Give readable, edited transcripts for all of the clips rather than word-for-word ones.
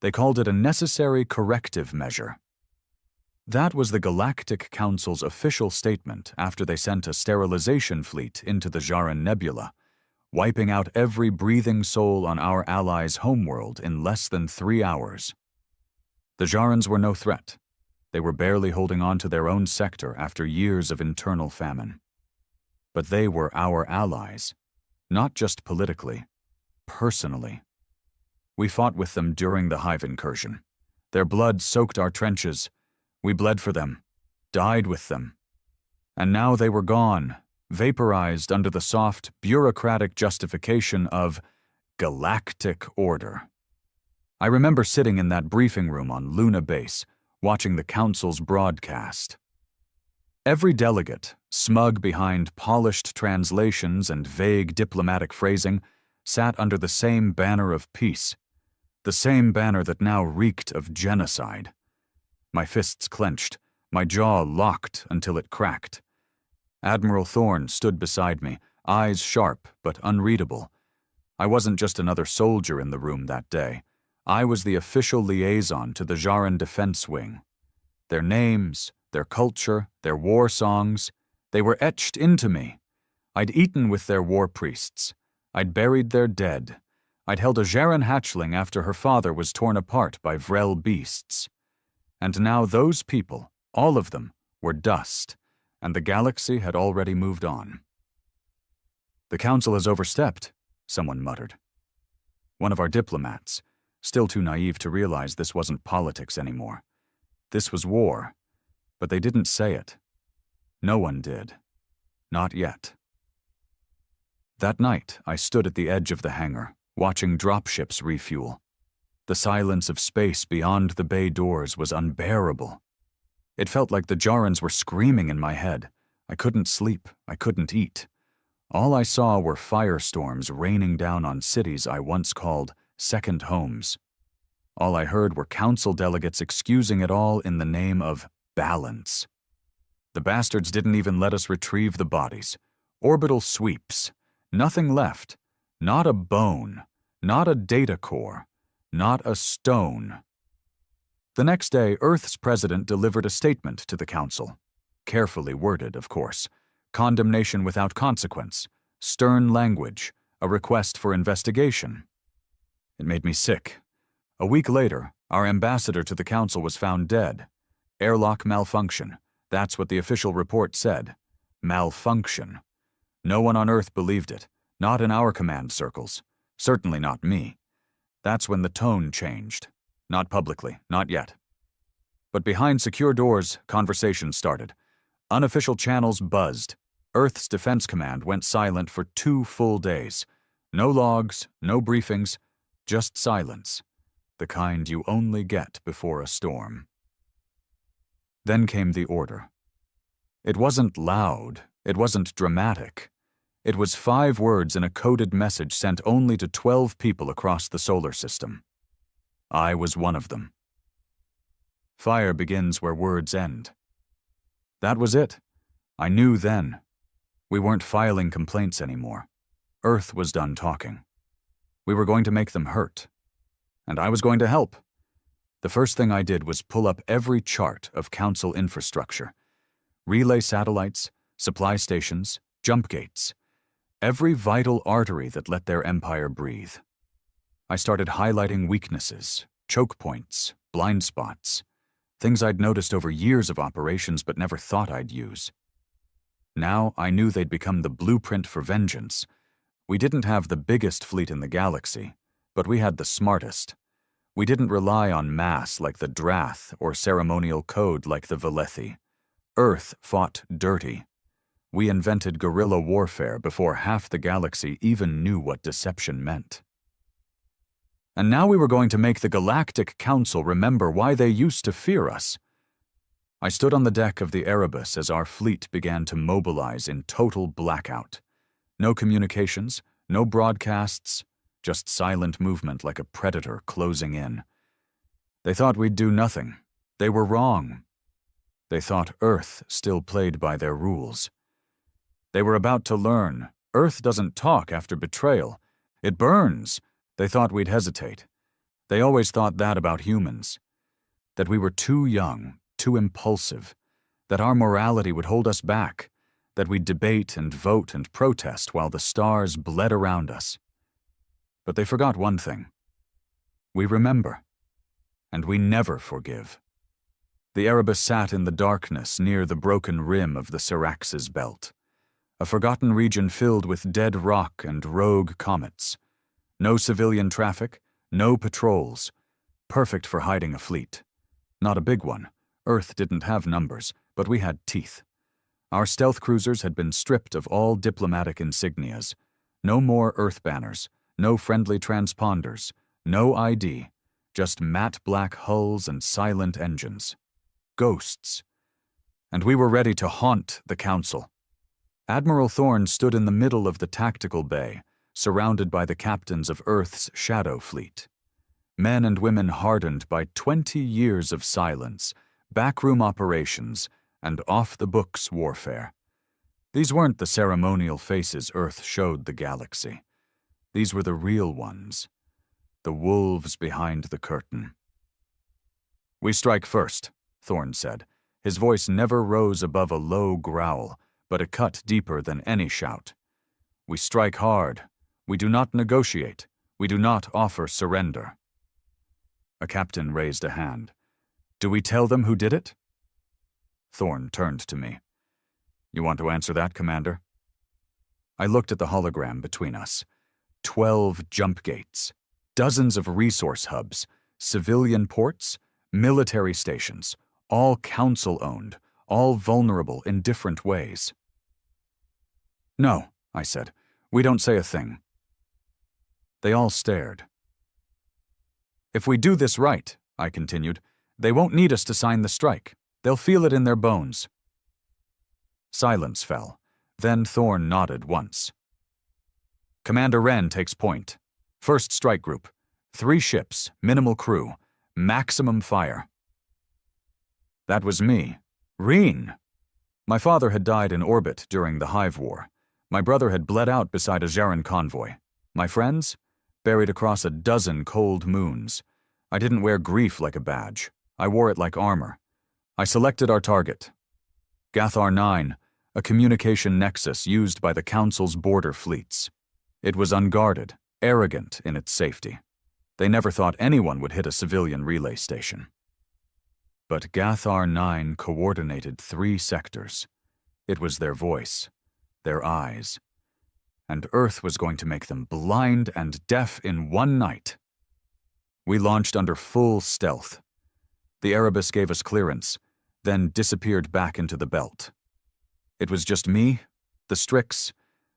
They called it a necessary corrective measure. That was the Galactic Council's official statement after they sent a sterilization fleet into the Jaran Nebula, wiping out every breathing soul on our allies' homeworld in less than 3 hours. The Jarans were no threat. They were barely holding on to their own sector after years of internal famine. But they were our allies, not just politically, personally. We fought with them during the Hive incursion. Their blood soaked our trenches. We bled for them, died with them. And now they were gone, vaporized under the soft, bureaucratic justification of galactic order. I remember sitting in that briefing room on Luna Base, watching the Council's broadcast. Every delegate, smug behind polished translations and vague diplomatic phrasing, sat under the same banner of peace, the same banner that now reeked of genocide. My fists clenched, my jaw locked until it cracked. Admiral Thorne stood beside me, eyes sharp but unreadable. I wasn't just another soldier in the room that day. I was the official liaison to the Jaran Defense Wing. Their names, their culture, their war songs, they were etched into me. I'd eaten with their war priests. I'd buried their dead. I'd held a Jaran hatchling after her father was torn apart by Vrel beasts. And now those people, all of them, were dust, and the galaxy had already moved on. "The Council has overstepped," someone muttered. One of our diplomats, still too naive to realize this wasn't politics anymore. This was war, but they didn't say it. No one did. Not yet. That night, I stood at the edge of the hangar, watching dropships refuel. The silence of space beyond the bay doors was unbearable. It felt like the Jarans were screaming in my head. I couldn't sleep. I couldn't eat. All I saw were firestorms raining down on cities I once called second homes. All I heard were council delegates excusing it all in the name of balance. The bastards didn't even let us retrieve the bodies. Orbital sweeps. Nothing left. Not a bone. Not a data core. Not a stone. The next day, Earth's president delivered a statement to the council. Carefully worded, of course. Condemnation without consequence. Stern language. A request for investigation. It made me sick. A week later, our ambassador to the council was found dead. Airlock malfunction. That's what the official report said. Malfunction. No one on Earth believed it. Not in our command circles. Certainly not me. That's when the tone changed. Not publicly, not yet. But behind secure doors, conversation started. Unofficial channels buzzed. Earth's Defense Command went silent for 2 full days. No logs, no briefings, just silence. The kind you only get before a storm. Then came the order. It wasn't loud. It wasn't dramatic. It was 5 words in a coded message sent only to 12 people across the solar system. I was one of them. Fire begins where words end. That was it. I knew then. We weren't filing complaints anymore. Earth was done talking. We were going to make them hurt. And I was going to help. The first thing I did was pull up every chart of Council infrastructure. Relay satellites, supply stations, jump gates. Every vital artery that let their empire breathe. I started highlighting weaknesses, choke points, blind spots, things I'd noticed over years of operations but never thought I'd use. Now I knew they'd become the blueprint for vengeance. We didn't have the biggest fleet in the galaxy, but we had the smartest. We didn't rely on mass like the Drath or ceremonial code like the Velethi. Earth fought dirty. We invented guerrilla warfare before half the galaxy even knew what deception meant. And now we were going to make the Galactic Council remember why they used to fear us. I stood on the deck of the Erebus as our fleet began to mobilize in total blackout. No communications, no broadcasts, just silent movement like a predator closing in. They thought we'd do nothing. They were wrong. They thought Earth still played by their rules. They were about to learn. Earth doesn't talk after betrayal. It burns. They thought we'd hesitate. They always thought that about humans, that we were too young, too impulsive, that our morality would hold us back, that we'd debate and vote and protest while the stars bled around us. But they forgot one thing. We remember, and we never forgive. The Erebus sat in the darkness near the broken rim of the Syrax's belt, a forgotten region filled with dead rock and rogue comets. No civilian traffic, no patrols, perfect for hiding a fleet. Not a big one. Earth didn't have numbers, but we had teeth. Our stealth cruisers had been stripped of all diplomatic insignias. No more Earth banners, no friendly transponders, no ID, just matte black hulls and silent engines. Ghosts. And we were ready to haunt the Council. Admiral Thorne stood in the middle of the tactical bay, surrounded by the captains of Earth's shadow fleet. Men and women hardened by 20 years of silence, backroom operations, and off-the-books warfare. These weren't the ceremonial faces Earth showed the galaxy. These were the real ones, the wolves behind the curtain. "We strike first," Thorne said. His voice never rose above a low growl, but it cut deeper than any shout. "We strike hard. We do not negotiate. We do not offer surrender." A captain raised a hand. "Do we tell them who did it?" Thorne turned to me. "You want to answer that, Commander?" I looked at the hologram between us. 12 jump gates, dozens of resource hubs, civilian ports, military stations, all Council-owned, all vulnerable in different ways. "No," I said. "We don't say a thing." They all stared. "If we do this right," I continued, "they won't need us to sign the strike. They'll feel it in their bones." Silence fell. Then Thorne nodded once. "Commander Wren takes point. First strike group. 3 ships, minimal crew, maximum fire." That was me. Reen! My father had died in orbit during the Hive War. My brother had bled out beside a Jaren convoy. My friends? Buried across a dozen cold moons. I didn't wear grief like a badge. I wore it like armor. I selected our target. Gathar 9, a communication nexus used by the Council's border fleets. It was unguarded, arrogant in its safety. They never thought anyone would hit a civilian relay station. But Gathar 9 coordinated 3 sectors. It was their voice, their eyes. And Earth was going to make them blind and deaf in one night. We launched under full stealth. The Erebus gave us clearance, then disappeared back into the belt. It was just me, the Strix,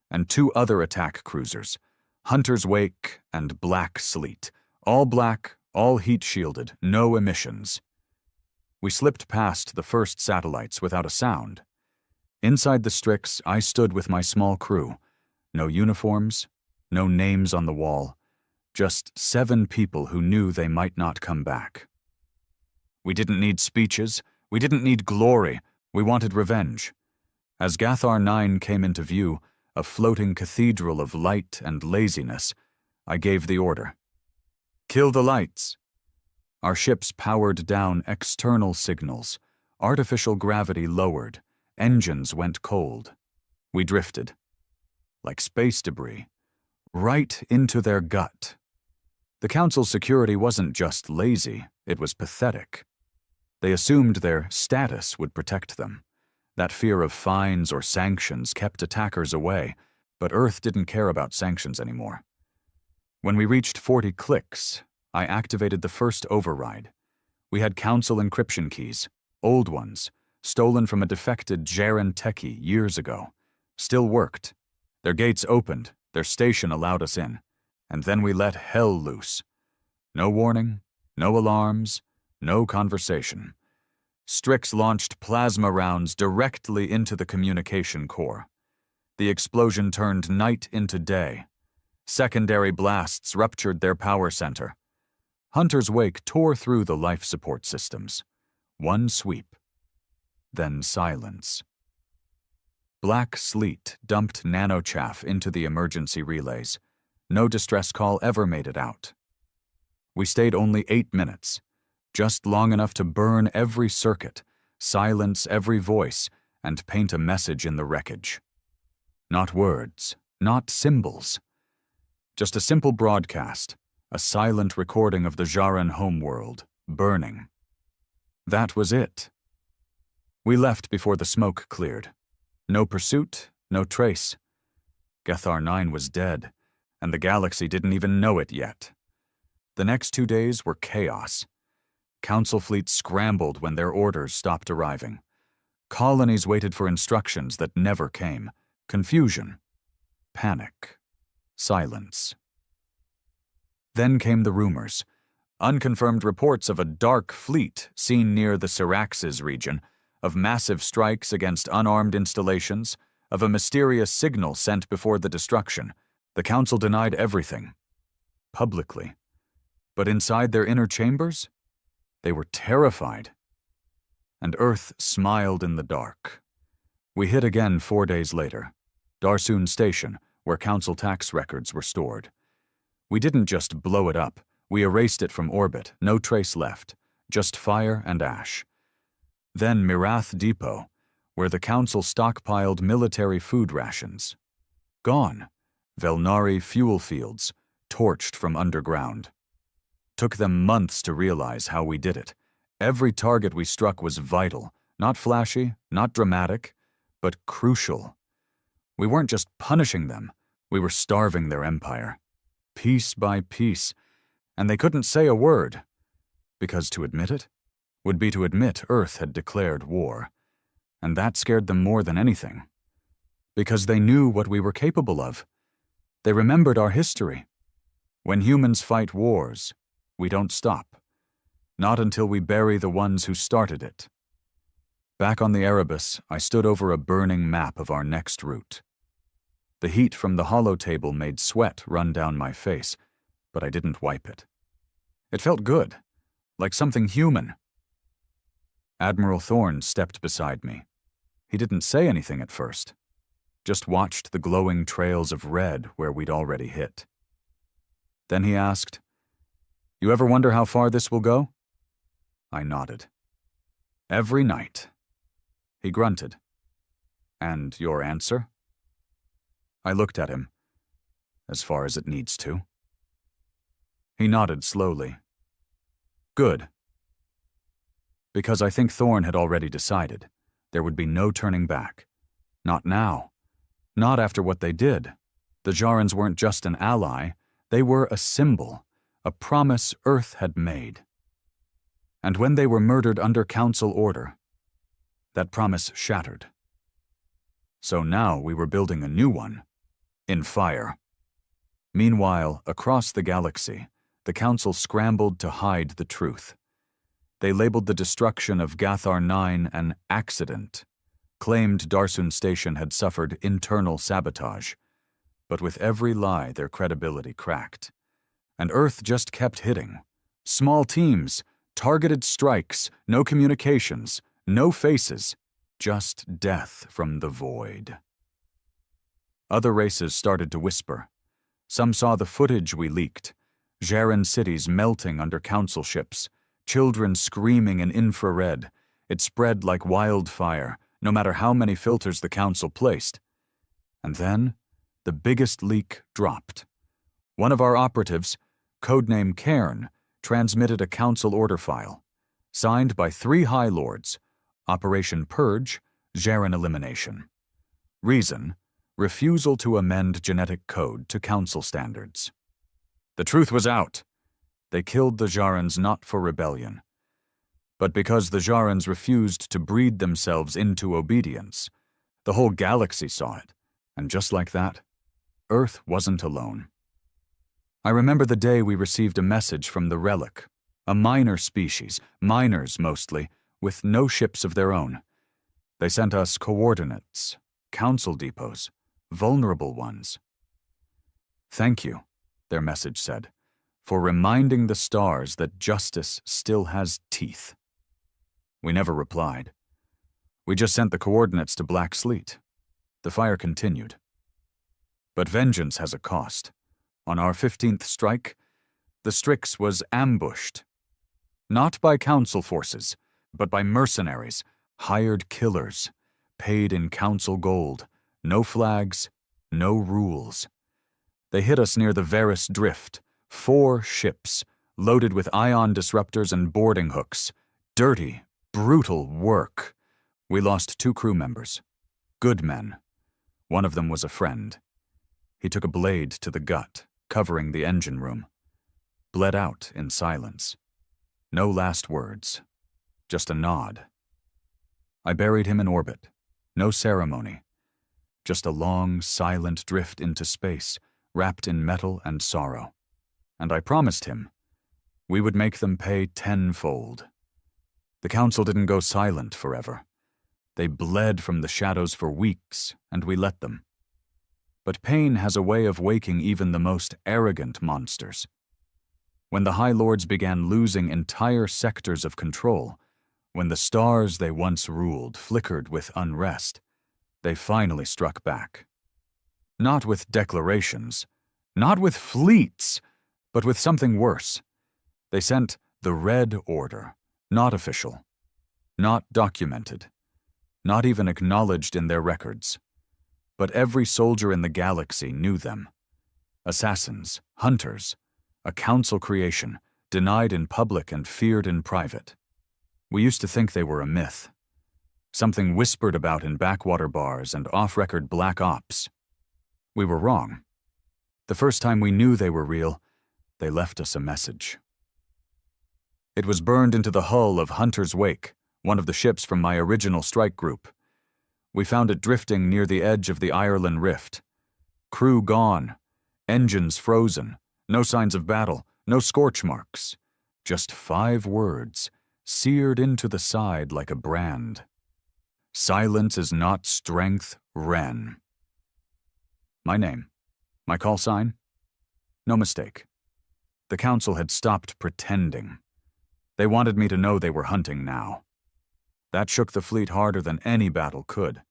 and 2 other attack cruisers, Hunter's Wake and Black Sleet, all black, all heat-shielded, no emissions. We slipped past the first satellites without a sound. Inside the Strix, I stood with my small crew. No uniforms, no names on the wall, just 7 people who knew they might not come back. We didn't need speeches, we didn't need glory, we wanted revenge. As Gathar 9 came into view, a floating cathedral of light and laziness, I gave the order. "Kill the lights." Our ships powered down external signals. Artificial gravity lowered. Engines went cold. We drifted. Like space debris. Right into their gut. The Council's security wasn't just lazy, it was pathetic. They assumed their status would protect them. That fear of fines or sanctions kept attackers away, but Earth didn't care about sanctions anymore. When we reached 40 clicks, I activated the first override. We had Council encryption keys, old ones, stolen from a defected Jaren techie years ago. Still worked. Their gates opened, their station allowed us in, and then we let hell loose. No warning, no alarms, no conversation. Strix launched plasma rounds directly into the communication core. The explosion turned night into day. Secondary blasts ruptured their power center. Hunter's Wake tore through the life support systems. One sweep. Then silence. Black Sleet dumped nanochaff into the emergency relays. No distress call ever made it out. We stayed only 8 minutes, just long enough to burn every circuit, silence every voice, and paint a message in the wreckage. Not words, not symbols. Just a simple broadcast, a silent recording of the Jaran homeworld, burning. That was it. We left before the smoke cleared. No pursuit, no trace. Gethar 9 was dead, and the galaxy didn't even know it yet. The next 2 days were chaos. Council fleets scrambled when their orders stopped arriving. Colonies waited for instructions that never came. Confusion. Panic. Silence. Then came the rumors. Unconfirmed reports of a dark fleet seen near the Syraxes region, of massive strikes against unarmed installations, of a mysterious signal sent before the destruction. The Council denied everything. Publicly. But inside their inner chambers, they were terrified. And Earth smiled in the dark. We hit again 4 days later. Darsoon Station, where Council tax records were stored. We didn't just blow it up. We erased it from orbit, no trace left. Just fire and ash. Then Mirath Depot, where the Council stockpiled military food rations. Gone. Velnari fuel fields, torched from underground. Took them months to realize how we did it. Every target we struck was vital, not flashy, not dramatic, but crucial. We weren't just punishing them, we were starving their empire. Piece by piece, and they couldn't say a word. Because to admit it would be to admit Earth had declared war. And that scared them more than anything. Because they knew what we were capable of. They remembered our history. When humans fight wars, we don't stop. Not until we bury the ones who started it. Back on the Erebus, I stood over a burning map of our next route. The heat from the holotable made sweat run down my face, but I didn't wipe it. It felt good, like something human. Admiral Thorne stepped beside me. He didn't say anything at first, just watched the glowing trails of red where we'd already hit. Then he asked, "You ever wonder how far this will go?" I nodded. "Every night." He grunted. "And your answer?" I looked at him. "As far as it needs to." He nodded slowly. "Good." Because I think Thorne had already decided there would be no turning back. Not now. Not after what they did. The Jarans weren't just an ally, they were a symbol, a promise Earth had made. And when they were murdered under Council order, that promise shattered. So now we were building a new one, in fire. Meanwhile, across the galaxy, the Council scrambled to hide the truth. They labeled the destruction of Gathar 9 an accident, claimed Darsoon Station had suffered internal sabotage, but with every lie their credibility cracked. And Earth just kept hitting. Small teams, targeted strikes, no communications, no faces, just death from the void. Other races started to whisper. Some saw the footage we leaked, Jaran cities melting under Council ships, children screaming in infrared. It spread like wildfire, no matter how many filters the Council placed. And then, the biggest leak dropped. One of our operatives, codename Cairn, transmitted a Council order file, signed by 3 High Lords, Operation Purge, Jaran Elimination. Reason, refusal to amend genetic code to Council standards. The truth was out. They killed the Jarans not for rebellion, but because the Jarans refused to breed themselves into obedience. The whole galaxy saw it, and just like that, Earth wasn't alone. I remember the day we received a message from the Relic, a minor species, miners mostly, with no ships of their own. They sent us coordinates, Council depots, vulnerable ones. "Thank you," their message said, "for reminding the stars that justice still has teeth." We never replied. We just sent the coordinates to Black Sleet. The fire continued. But vengeance has a cost. On our 15th strike, The Strix was ambushed. Not by council forces, but by mercenaries, hired killers, paid in council gold, no flags, no rules. They hit us near the Varus Drift, 4 ships, loaded with ion disruptors and boarding hooks. Dirty, brutal work. We lost 2 crew members. Good men. One of them was a friend. He took a blade to the gut, covering the engine room. Bled out in silence. No last words. Just a nod. I buried him in orbit. No ceremony. Just a long, silent drift into space, wrapped in metal and sorrow. And I promised him we would make them pay tenfold. The council didn't go silent forever. They bled from the shadows for weeks, and we let them. But pain has a way of waking even the most arrogant monsters. When the High Lords began losing entire sectors of control, when the stars they once ruled flickered with unrest, they finally struck back. Not with declarations, not with fleets, but with something worse. They sent the Red Order, not official, not documented, not even acknowledged in their records. But every soldier in the galaxy knew them. Assassins, hunters, a council creation, denied in public and feared in private. We used to think they were a myth, something whispered about in backwater bars and off-record black ops. We were wrong. The first time we knew they were real, they left us a message. It was burned into the hull of Hunter's Wake, one of the ships from my original strike group. We found it drifting near the edge of the Ireland Rift. Crew gone, engines frozen, no signs of battle, no scorch marks. Just 5 words, seared into the side like a brand. Silence is not strength, Ren. My name, my call sign? No mistake. The council had stopped pretending. They wanted me to know they were hunting now. That shook the fleet harder than any battle could.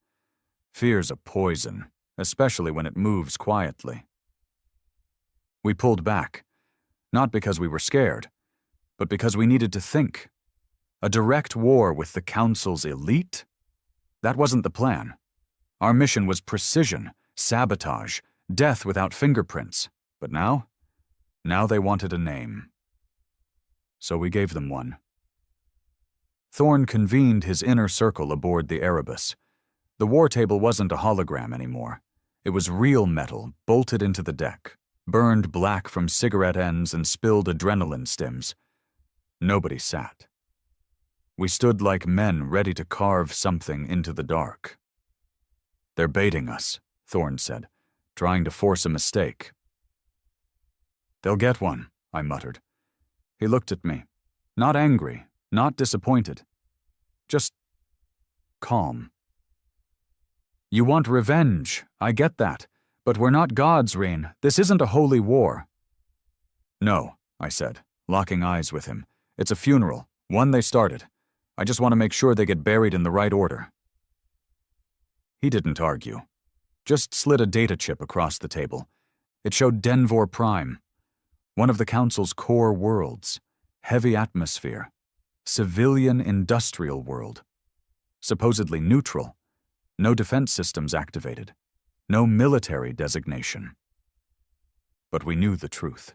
Fear's a poison, especially when it moves quietly. We pulled back, not because we were scared, but because we needed to think. A direct war with the council's elite? That wasn't the plan. Our mission was precision, sabotage, death without fingerprints. But now they wanted a name. So we gave them one. Thorn convened his inner circle aboard the Erebus. The war table wasn't a hologram anymore. It was real metal bolted into the deck, burned black from cigarette ends and spilled adrenaline stims. Nobody sat. We stood like men ready to carve something into the dark. "They're baiting us," Thorn said, trying to force a mistake. "They'll get one," I muttered. He looked at me, not angry, not disappointed, just calm. "You want revenge, I get that, but we're not gods, Rain. This isn't a holy war." "No," I said, locking eyes with him. "It's a funeral, one they started. I just want to make sure they get buried in the right order." He didn't argue, just slid a data chip across the table. It showed Denvor Prime, one of the Council's core worlds, heavy atmosphere, civilian industrial world, supposedly neutral, no defense systems activated, no military designation. But we knew the truth.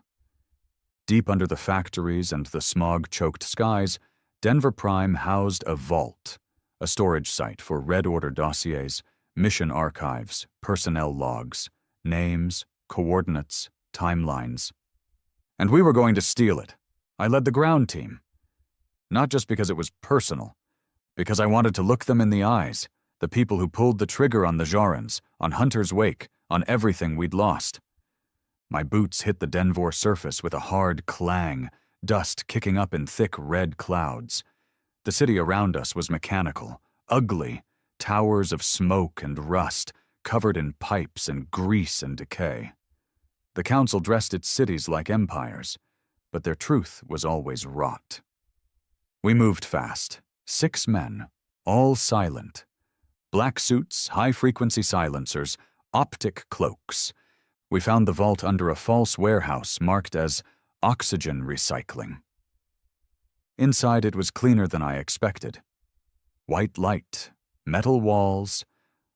Deep under the factories and the smog-choked skies, Denver Prime housed a vault, a storage site for Red Order dossiers, mission archives, personnel logs, names, coordinates, timelines. And we were going to steal it. I led the ground team. Not just because it was personal, because I wanted to look them in the eyes, the people who pulled the trigger on the Jarans, on Hunter's Wake, on everything we'd lost. My boots hit the Denvor surface with a hard clang, dust kicking up in thick red clouds. The city around us was mechanical, ugly, towers of smoke and rust, covered in pipes and grease and decay. The Council dressed its cities like empires, but their truth was always rot. We moved fast, 6 men, all silent. Black suits, high-frequency silencers, optic cloaks. We found the vault under a false warehouse marked as oxygen recycling. Inside it was cleaner than I expected. White light, metal walls,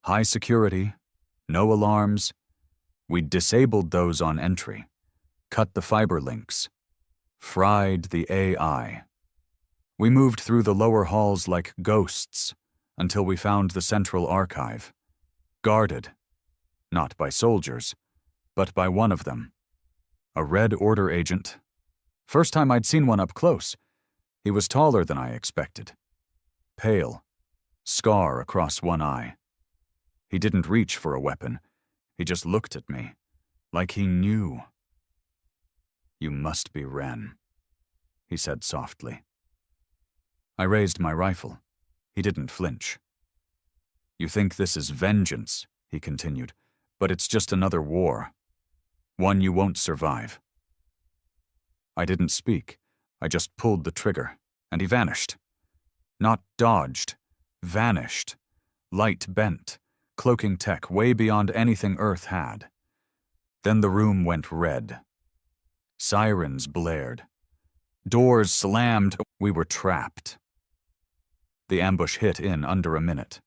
high security, no alarms. We'd disabled those on entry, cut the fiber links, fried the AI. We moved through the lower halls like ghosts until we found the central archive, guarded, not by soldiers, but by one of them, a Red Order agent. First time I'd seen one up close. He was taller than I expected. Pale, scar across one eye. He didn't reach for a weapon. He just looked at me, like he knew. "You must be Ren," he said softly. I raised my rifle. He didn't flinch. "You think this is vengeance," he continued, "but it's just another war. One you won't survive." I didn't speak. I just pulled the trigger, and he vanished. Not dodged, vanished. Light bent, cloaking tech way beyond anything Earth had. Then the room went red. Sirens blared. Doors slammed. We were trapped. The ambush hit in under a minute.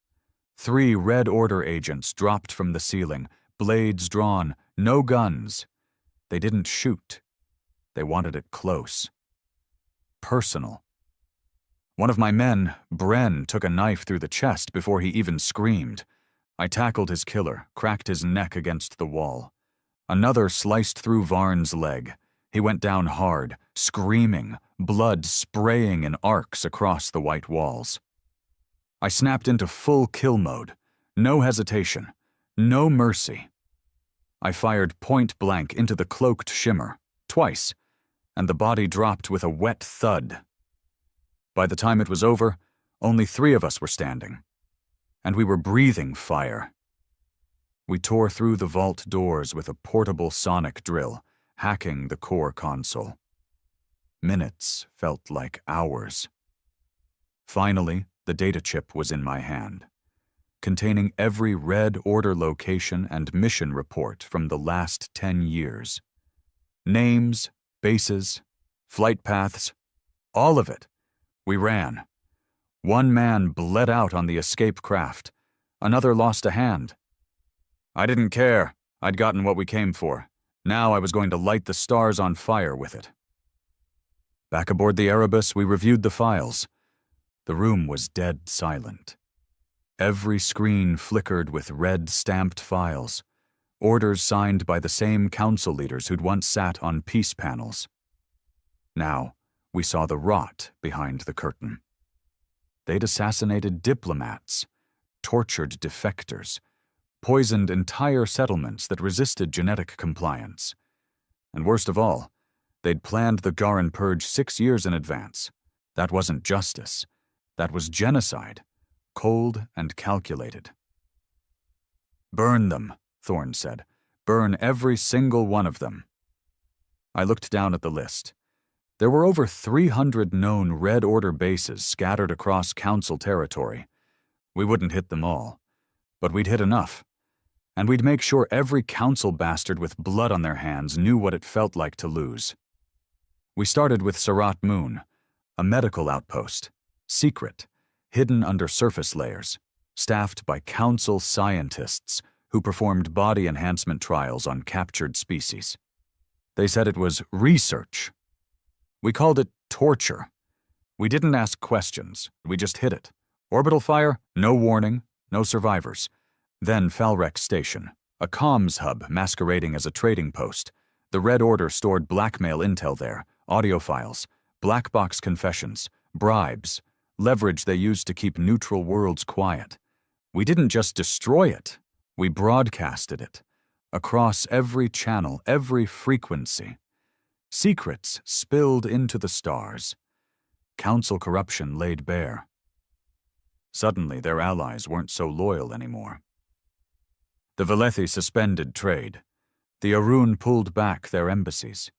3 Red Order agents dropped from the ceiling, blades drawn, no guns. They didn't shoot. They wanted it close. Personal. One of my men, Bren, took a knife through the chest before he even screamed. I tackled his killer, cracked his neck against the wall. Another sliced through Varn's leg. He went down hard, screaming, blood spraying in arcs across the white walls. I snapped into full kill mode. No hesitation. No mercy. I fired point blank into the cloaked shimmer, twice, and the body dropped with a wet thud. By the time it was over, only 3 of us were standing, and we were breathing fire. We tore through the vault doors with a portable sonic drill, hacking the core console. Minutes felt like hours. Finally, the data chip was in my hand, containing every Red Order location and mission report from the last 10 years. Names, bases, flight paths, all of it. We ran. One man bled out on the escape craft. Another lost a hand. I didn't care. I'd gotten what we came for. Now I was going to light the stars on fire with it. Back aboard the Erebus, we reviewed the files. The room was dead silent. Every screen flickered with red stamped files, orders signed by the same council leaders who'd once sat on peace panels. Now, we saw the rot behind the curtain. They'd assassinated diplomats, tortured defectors, poisoned entire settlements that resisted genetic compliance. And worst of all, they'd planned the Garan Purge 6 years in advance. That wasn't justice. That was genocide, cold and calculated. "Burn them," Thorne said. "Burn every single one of them." I looked down at the list. There were over 300 known Red Order bases scattered across Council territory. We wouldn't hit them all, but we'd hit enough. And we'd make sure every Council bastard with blood on their hands knew what it felt like to lose. We started with Surat Moon, a medical outpost, secret, hidden under surface layers, staffed by Council scientists who performed body enhancement trials on captured species. They said it was research. We called it torture. We didn't ask questions, we just hit it. Orbital fire, no warning, no survivors. Then Falrex Station, a comms hub masquerading as a trading post. The Red Order stored blackmail intel there, audio files, black box confessions, bribes, leverage they used to keep neutral worlds quiet. We didn't just destroy it, we broadcasted it, across every channel, every frequency. Secrets spilled into the stars. Council corruption laid bare. Suddenly, their allies weren't so loyal anymore. The Velethi suspended trade. The Arun pulled back their embassies.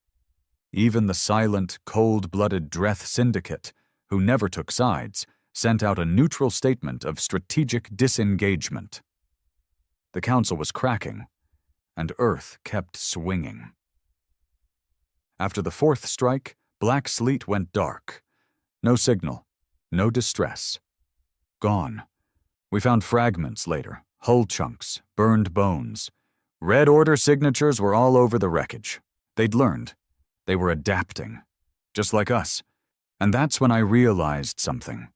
Even the silent, cold-blooded Dreth Syndicate, who never took sides, sent out a neutral statement of strategic disengagement. The Council was cracking, and Earth kept swinging. After the fourth strike, black sleet went dark. No signal, no distress. Gone. We found fragments later, hull chunks, burned bones. Red Order signatures were all over the wreckage. They'd learned. They were adapting. Just like us. And that's when I realized something.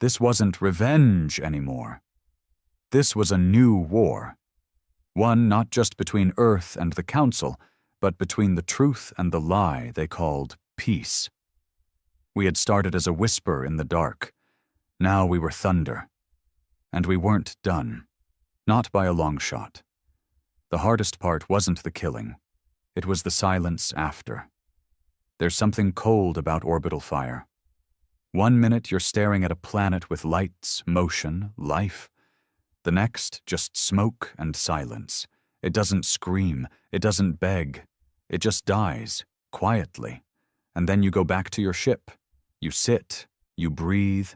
This wasn't revenge anymore. This was a new war. One not just between Earth and the Council, but between the truth and the lie they called peace. We had started as a whisper in the dark. Now we were thunder. And we weren't done. Not by a long shot. The hardest part wasn't the killing. It was the silence after. There's something cold about orbital fire. 1 minute you're staring at a planet with lights, motion, life. The next, just smoke and silence. It doesn't scream, it doesn't beg. It just dies, quietly. And then you go back to your ship. You sit, you breathe,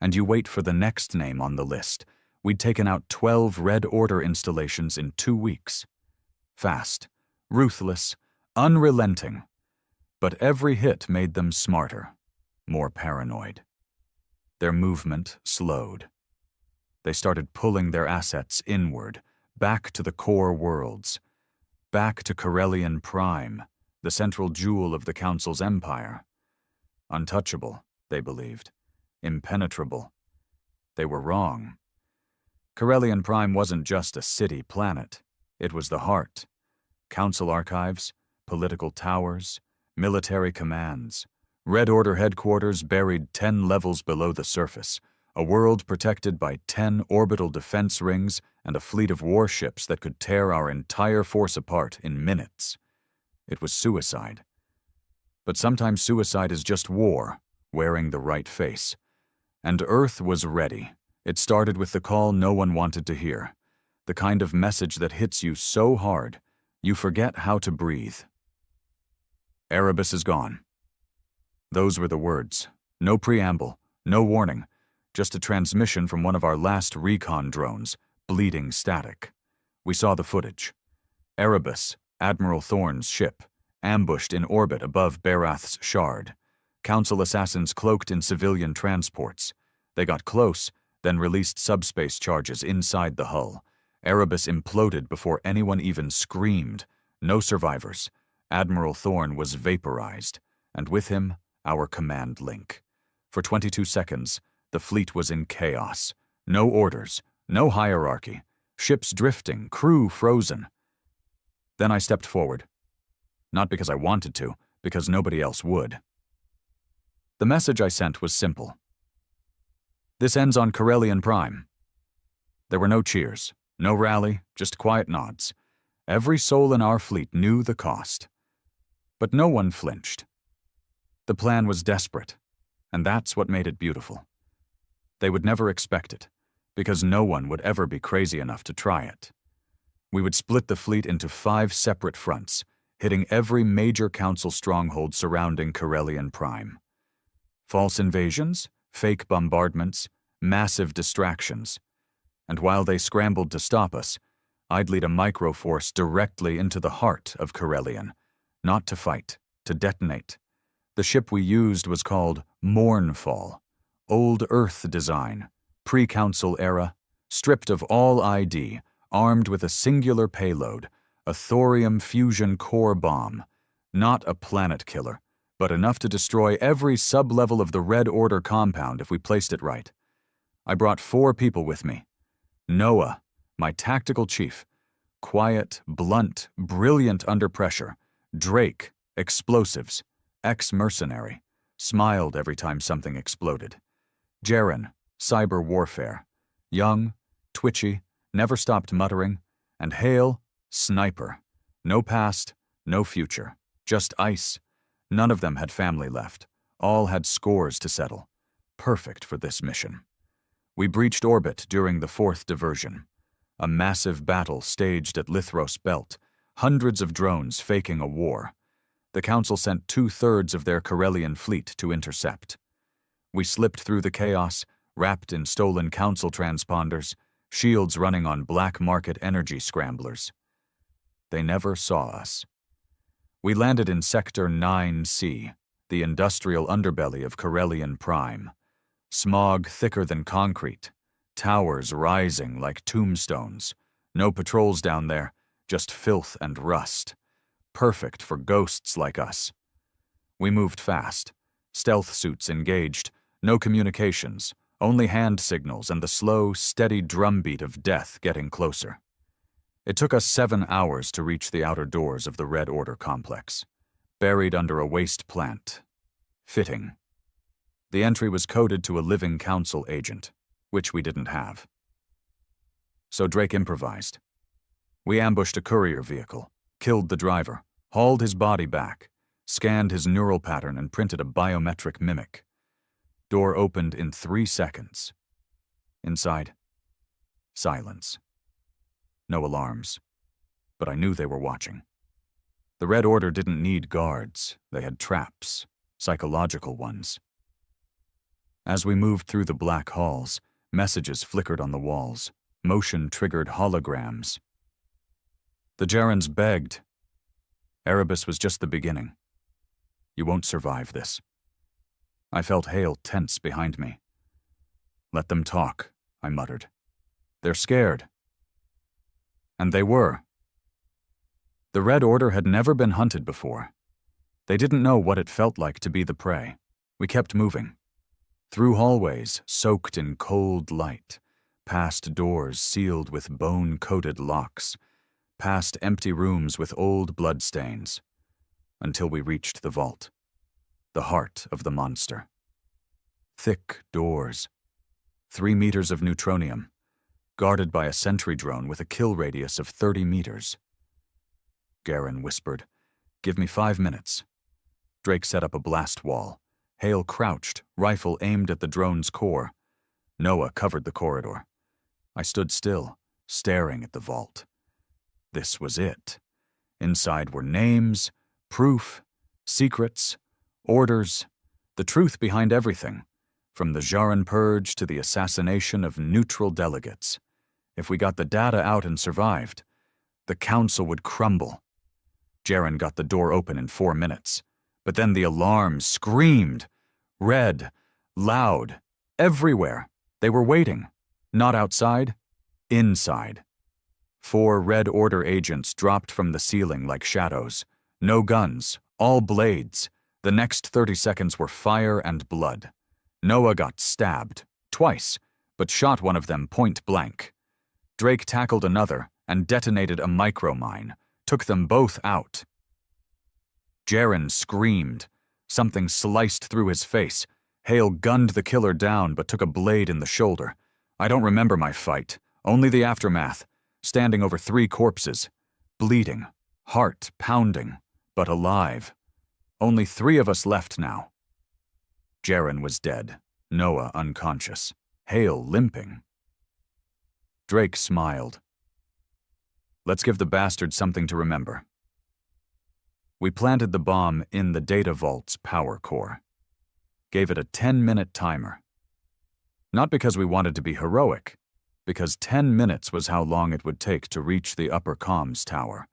and you wait for the next name on the list. We'd taken out 12 Red Order installations in 2 weeks. Fast, ruthless, unrelenting. But every hit made them smarter, more paranoid. Their movement slowed. They started pulling their assets inward, back to the core worlds, back to Corellian Prime, the central jewel of the Council's empire. Untouchable, they believed. Impenetrable. They were wrong. Corellian Prime wasn't just a city planet. It was the heart. Council archives, political towers, military commands, Red Order headquarters buried 10 levels below the surface, a world protected by 10 orbital defense rings and a fleet of warships that could tear our entire force apart in minutes. It was suicide. But sometimes suicide is just war, wearing the right face. And Earth was ready. It started with the call no one wanted to hear, the kind of message that hits you so hard, you forget how to breathe. Erebus is gone. Those were the words. No preamble, no warning, just a transmission from one of our last recon drones, bleeding static. We saw the footage. Erebus, Admiral Thorne's ship, ambushed in orbit above Barath's shard. Council assassins cloaked in civilian transports. They got close, then released subspace charges inside the hull. Erebus imploded before anyone even screamed. No survivors. Admiral Thorne was vaporized, and with him, our command link. For 22 seconds, the fleet was in chaos. No orders, no hierarchy. Ships drifting, crew frozen. Then I stepped forward. Not because I wanted to, because nobody else would. The message I sent was simple. This ends on Corellian Prime. There were no cheers, no rally, just quiet nods. Every soul in our fleet knew the cost. But no one flinched. The plan was desperate, and that's what made it beautiful. They would never expect it, because no one would ever be crazy enough to try it. We would split the fleet into 5 separate fronts, hitting every major council stronghold surrounding Corellian Prime. False invasions, fake bombardments, massive distractions. And while they scrambled to stop us, I'd lead a microforce directly into the heart of Corellian, not to fight, to detonate. The ship we used was called Mournfall, old Earth design, pre-council era, stripped of all ID, armed with a singular payload, a thorium fusion core bomb, not a planet killer, but enough to destroy every sub-level of the Red Order compound if we placed it right. I brought 4 people with me. Noah, my tactical chief, quiet, blunt, brilliant under pressure. Drake, explosives, ex-mercenary, smiled every time something exploded. Jaren, cyber warfare, young, twitchy, never stopped muttering, and Hale, sniper, no past, no future, just ice. None of them had family left. All had scores to settle. Perfect for this mission. We breached orbit during the 4th diversion. A massive battle staged at Lithros Belt, hundreds of drones faking a war. The Council sent 2/3 of their Corellian fleet to intercept. We slipped through the chaos, wrapped in stolen Council transponders, shields running on black market energy scramblers. They never saw us. We landed in Sector 9C, the industrial underbelly of Corellian Prime. Smog thicker than concrete, towers rising like tombstones. No patrols down there, just filth and rust. Perfect for ghosts like us. We moved fast, stealth suits engaged, no communications, only hand signals and the slow, steady drumbeat of death getting closer. It took us 7 hours to reach the outer doors of the Red Order complex, buried under a waste plant. Fitting. The entry was coded to a living council agent, which we didn't have. So Drake improvised. We ambushed a courier vehicle, killed the driver, hauled his body back, scanned his neural pattern and printed a biometric mimic. Door opened in 3 seconds. Inside, silence. No alarms, but I knew they were watching. The Red Order didn't need guards. They had traps, psychological ones. As we moved through the black halls, messages flickered on the walls, motion-triggered holograms. The Gerrans begged. Erebus was just the beginning. You won't survive this. I felt Hale tense behind me. Let them talk, I muttered. They're scared. And they were. The Red Order had never been hunted before. They didn't know what it felt like to be the prey. We kept moving. Through hallways soaked in cold light, past doors sealed with bone-coated locks, past empty rooms with old bloodstains, until we reached the vault, the heart of the monster. Thick doors, 3 meters of neutronium, guarded by a sentry drone with a kill radius of 30 meters. Garen whispered, "Give me 5 minutes." Drake set up a blast wall. Hale crouched, rifle aimed at the drone's core. Noah covered the corridor. I stood still, staring at the vault. This was it. Inside were names, proof, secrets, orders, the truth behind everything, from the Jaran Purge to the assassination of neutral delegates. If we got the data out and survived, the council would crumble. Jaren got the door open in 4 minutes. But then the alarm screamed. Red, loud, everywhere. They were waiting. Not outside, inside. 4 Red Order agents dropped from the ceiling like shadows. No guns, all blades. The next 30 seconds were fire and blood. Noah got stabbed, twice, but shot one of them point blank. Drake tackled another and detonated a micromine, took them both out. Jaren screamed. Something sliced through his face. Hale gunned the killer down but took a blade in the shoulder. I don't remember my fight, only the aftermath, standing over 3 corpses, bleeding, heart pounding, but alive. Only 3 of us left now. Jaren was dead, Noah unconscious, Hale limping. Drake smiled. Let's give the bastard something to remember. We planted the bomb in the data vault's power core. Gave it a 10-minute timer. Not because we wanted to be heroic, because 10 minutes was how long it would take to reach the upper comms tower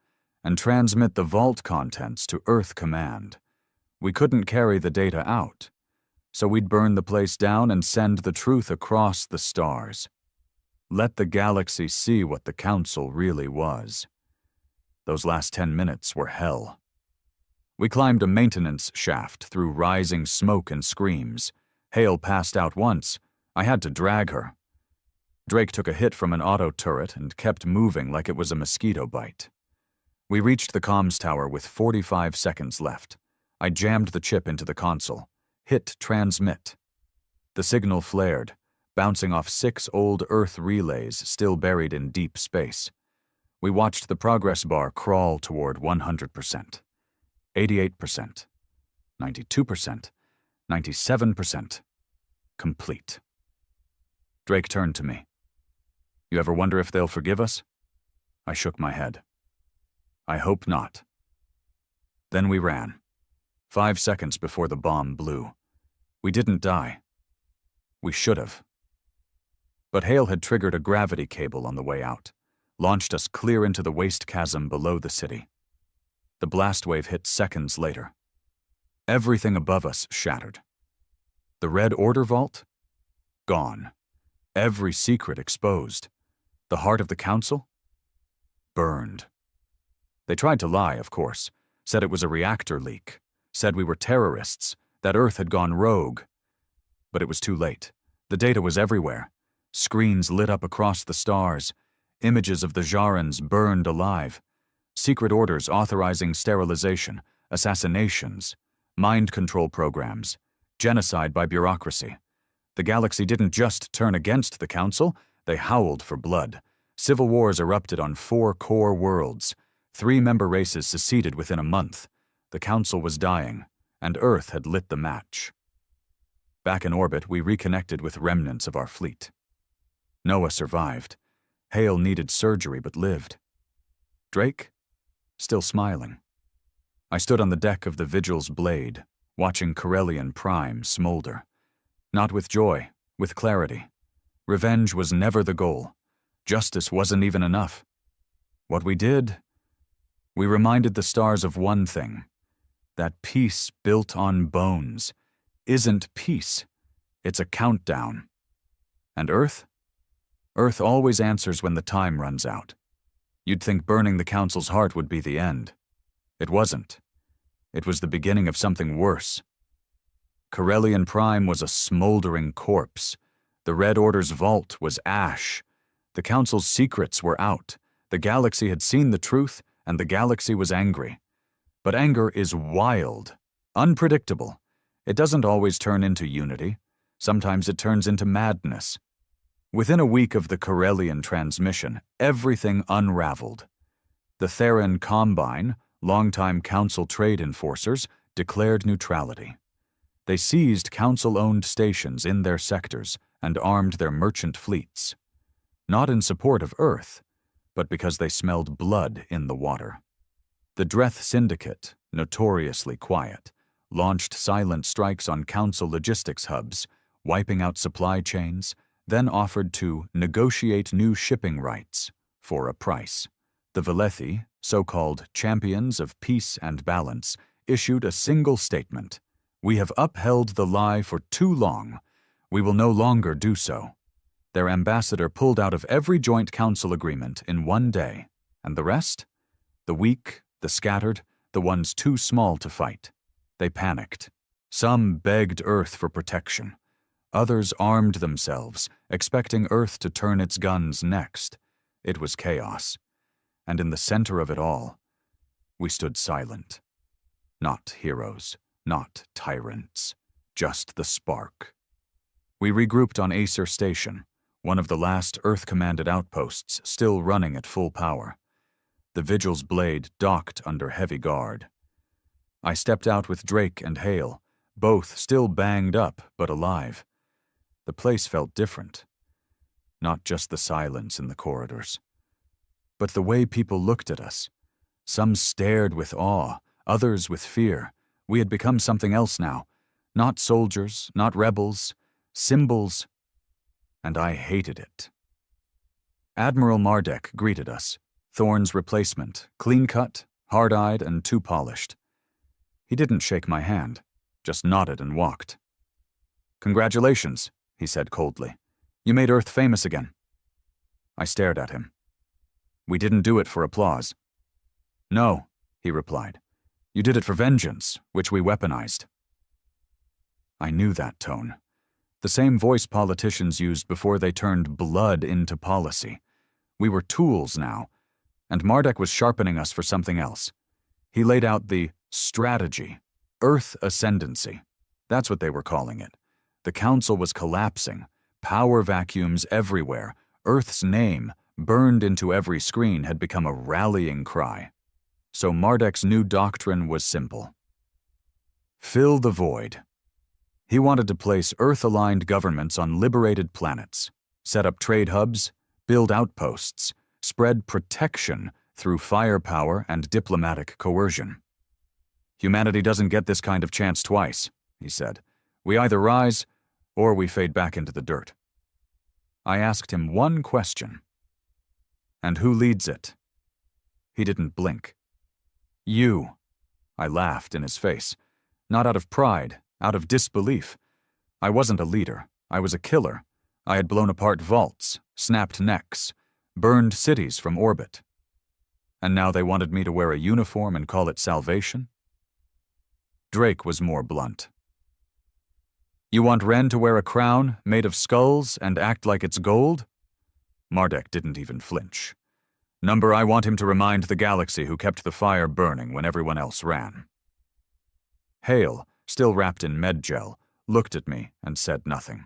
and transmit the vault contents to Earth Command. We couldn't carry the data out, so we'd burn the place down and send the truth across the stars. Let the galaxy see what the Council really was. Those last 10 minutes were hell. We climbed a maintenance shaft through rising smoke and screams. Hale passed out once. I had to drag her. Drake took a hit from an auto turret and kept moving like it was a mosquito bite. We reached the comms tower with 45 seconds left. I jammed the chip into the console. Hit transmit. The signal flared, bouncing off 6 old Earth relays still buried in deep space. We watched the progress bar crawl toward 100%. 88%, 92%, 97%. Complete. Drake turned to me. You ever wonder if they'll forgive us? I shook my head. I hope not. Then we ran. 5 seconds before the bomb blew. We didn't die. We should have. But Hale had triggered a gravity cable on the way out, launched us clear into the waste chasm below the city. The blast wave hit seconds later. Everything above us shattered. The Red Order vault? Gone. Every secret exposed. The heart of the Council? Burned. They tried to lie, of course. Said it was a reactor leak. Said we were terrorists. That Earth had gone rogue. But it was too late. The data was everywhere. Screens lit up across the stars. Images of the Jarans burned alive. Secret orders authorizing sterilization, assassinations, mind control programs, genocide by bureaucracy. The galaxy didn't just turn against the Council, they howled for blood. Civil wars erupted on 4 core worlds. 3 member races seceded within a month. The Council was dying, and Earth had lit the match. Back in orbit, we reconnected with remnants of our fleet. Noah survived. Hale needed surgery but lived. Drake? Still smiling. I stood on the deck of the Vigil's blade, watching Corellian Prime smolder. Not with joy, with clarity. Revenge was never the goal. Justice wasn't even enough. What we did? We reminded the stars of one thing. That peace built on bones isn't peace. It's a countdown. And Earth? Earth always answers when the time runs out. You'd think burning the Council's heart would be the end. It wasn't. It was the beginning of something worse. Corellian Prime was a smoldering corpse. The Red Order's vault was ash. The Council's secrets were out. The galaxy had seen the truth, and the galaxy was angry. But anger is wild, unpredictable. It doesn't always turn into unity. Sometimes it turns into madness. Within a week of the Corellian transmission, everything unraveled. The Theran Combine, longtime Council trade enforcers, declared neutrality. They seized Council-owned stations in their sectors and armed their merchant fleets. Not in support of Earth, but because they smelled blood in the water. The Dreth Syndicate, notoriously quiet, launched silent strikes on Council logistics hubs, wiping out supply chains, then offered to negotiate new shipping rights for a price. The Velethi, so-called champions of peace and balance, issued a single statement. We have upheld the lie for too long. We will no longer do so. Their ambassador pulled out of every joint council agreement in one day. And the rest? The weak, the scattered, the ones too small to fight. They panicked. Some begged Earth for protection. Others armed themselves, expecting Earth to turn its guns next. It was chaos. And in the center of it all, we stood silent. Not heroes, not tyrants, just the spark. We regrouped on Acer Station, one of the last Earth-commanded outposts still running at full power. The Vigil's blade docked under heavy guard. I stepped out with Drake and Hale, both still banged up but alive. The place felt different. Not just the silence in the corridors, but the way people looked at us. Some stared with awe, others with fear. We had become something else now. Not soldiers, not rebels, symbols, and I hated it. Admiral Mardek greeted us, Thorne's replacement, clean-cut, hard-eyed, and too polished. He didn't shake my hand, just nodded and walked. "Congratulations," he said coldly. "You made Earth famous again." I stared at him. "We didn't do it for applause." "No," he replied. "You did it for vengeance, which we weaponized." I knew that tone. The same voice politicians used before they turned blood into policy. We were tools now, and Mardek was sharpening us for something else. He laid out the strategy, Earth ascendancy. That's what they were calling it. The Council was collapsing, power vacuums everywhere. Earth's name, burned into every screen, had become a rallying cry. So Mardek's new doctrine was simple. Fill the void. He wanted to place Earth-aligned governments on liberated planets, set up trade hubs, build outposts, spread protection through firepower and diplomatic coercion. "Humanity doesn't get this kind of chance twice," he said. "We either rise, or we fade back into the dirt." I asked him one question. "And who leads it?" He didn't blink. You. I laughed in his face. Not out of pride, out of disbelief. I wasn't a leader. I was a killer. I had blown apart vaults, snapped necks, burned cities from orbit. And now they wanted me to wear a uniform and call it salvation? Drake was more blunt. You want Ren to wear a crown made of skulls and act like it's gold? Mardek didn't even flinch. Number, I want him to remind the galaxy who kept the fire burning when everyone else ran. Hale, still wrapped in med gel, looked at me and said nothing.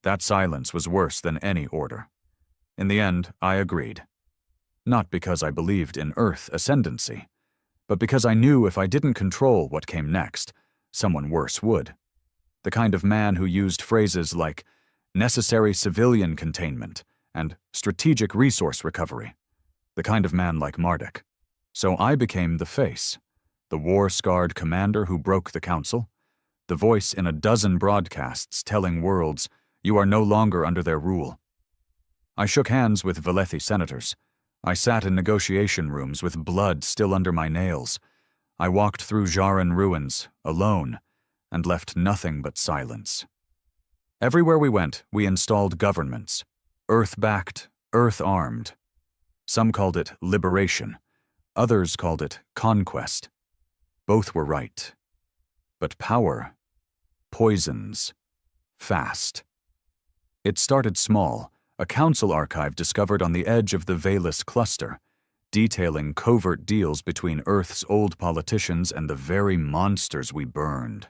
That silence was worse than any order. In the end, I agreed. Not because I believed in Earth ascendancy, but because I knew if I didn't control what came next, someone worse would. The kind of man who used phrases like necessary civilian containment and strategic resource recovery. The kind of man like Mardek. So I became the face, the war-scarred commander who broke the council, the voice in a dozen broadcasts telling worlds you are no longer under their rule. I shook hands with Valethi senators. I sat in negotiation rooms with blood still under my nails. I walked through Jaran ruins, alone, and left nothing but silence. Everywhere we went, we installed governments, Earth-backed, Earth-armed. Some called it liberation. Others called it conquest. Both were right. But power poisons fast. It started small, a council archive discovered on the edge of the Velis cluster, detailing covert deals between Earth's old politicians and the very monsters we burned.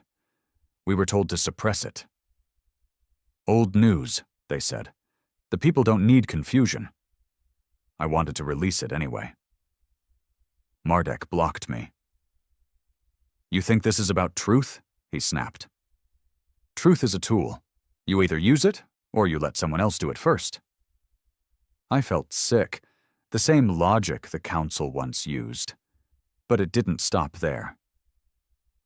We were told to suppress it. Old news, they said. The people don't need confusion. I wanted to release it anyway. Mardek blocked me. You think this is about truth? He snapped. Truth is a tool. You either use it, or you let someone else do it first. I felt sick, the same logic the council once used. But it didn't stop there.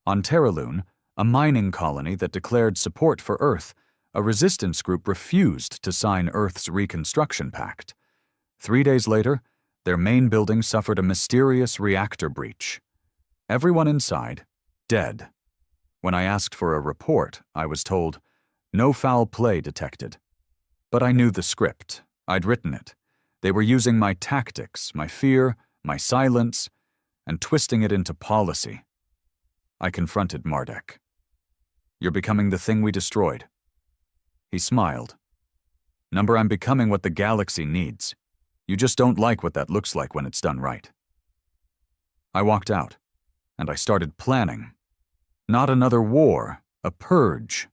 On Terraloon, a mining colony that declared support for Earth, a resistance group refused to sign Earth's Reconstruction Pact. 3 days later, their main building suffered a mysterious reactor breach. Everyone inside, dead. When I asked for a report, I was told, no foul play detected. But I knew the script. I'd written it. They were using my tactics, my fear, my silence, and twisting it into policy. I confronted Mardek. You're becoming the thing we destroyed. He smiled. Number, I'm becoming what the galaxy needs. You just don't like what that looks like when it's done right. I walked out, and I started planning. Not another war, a purge.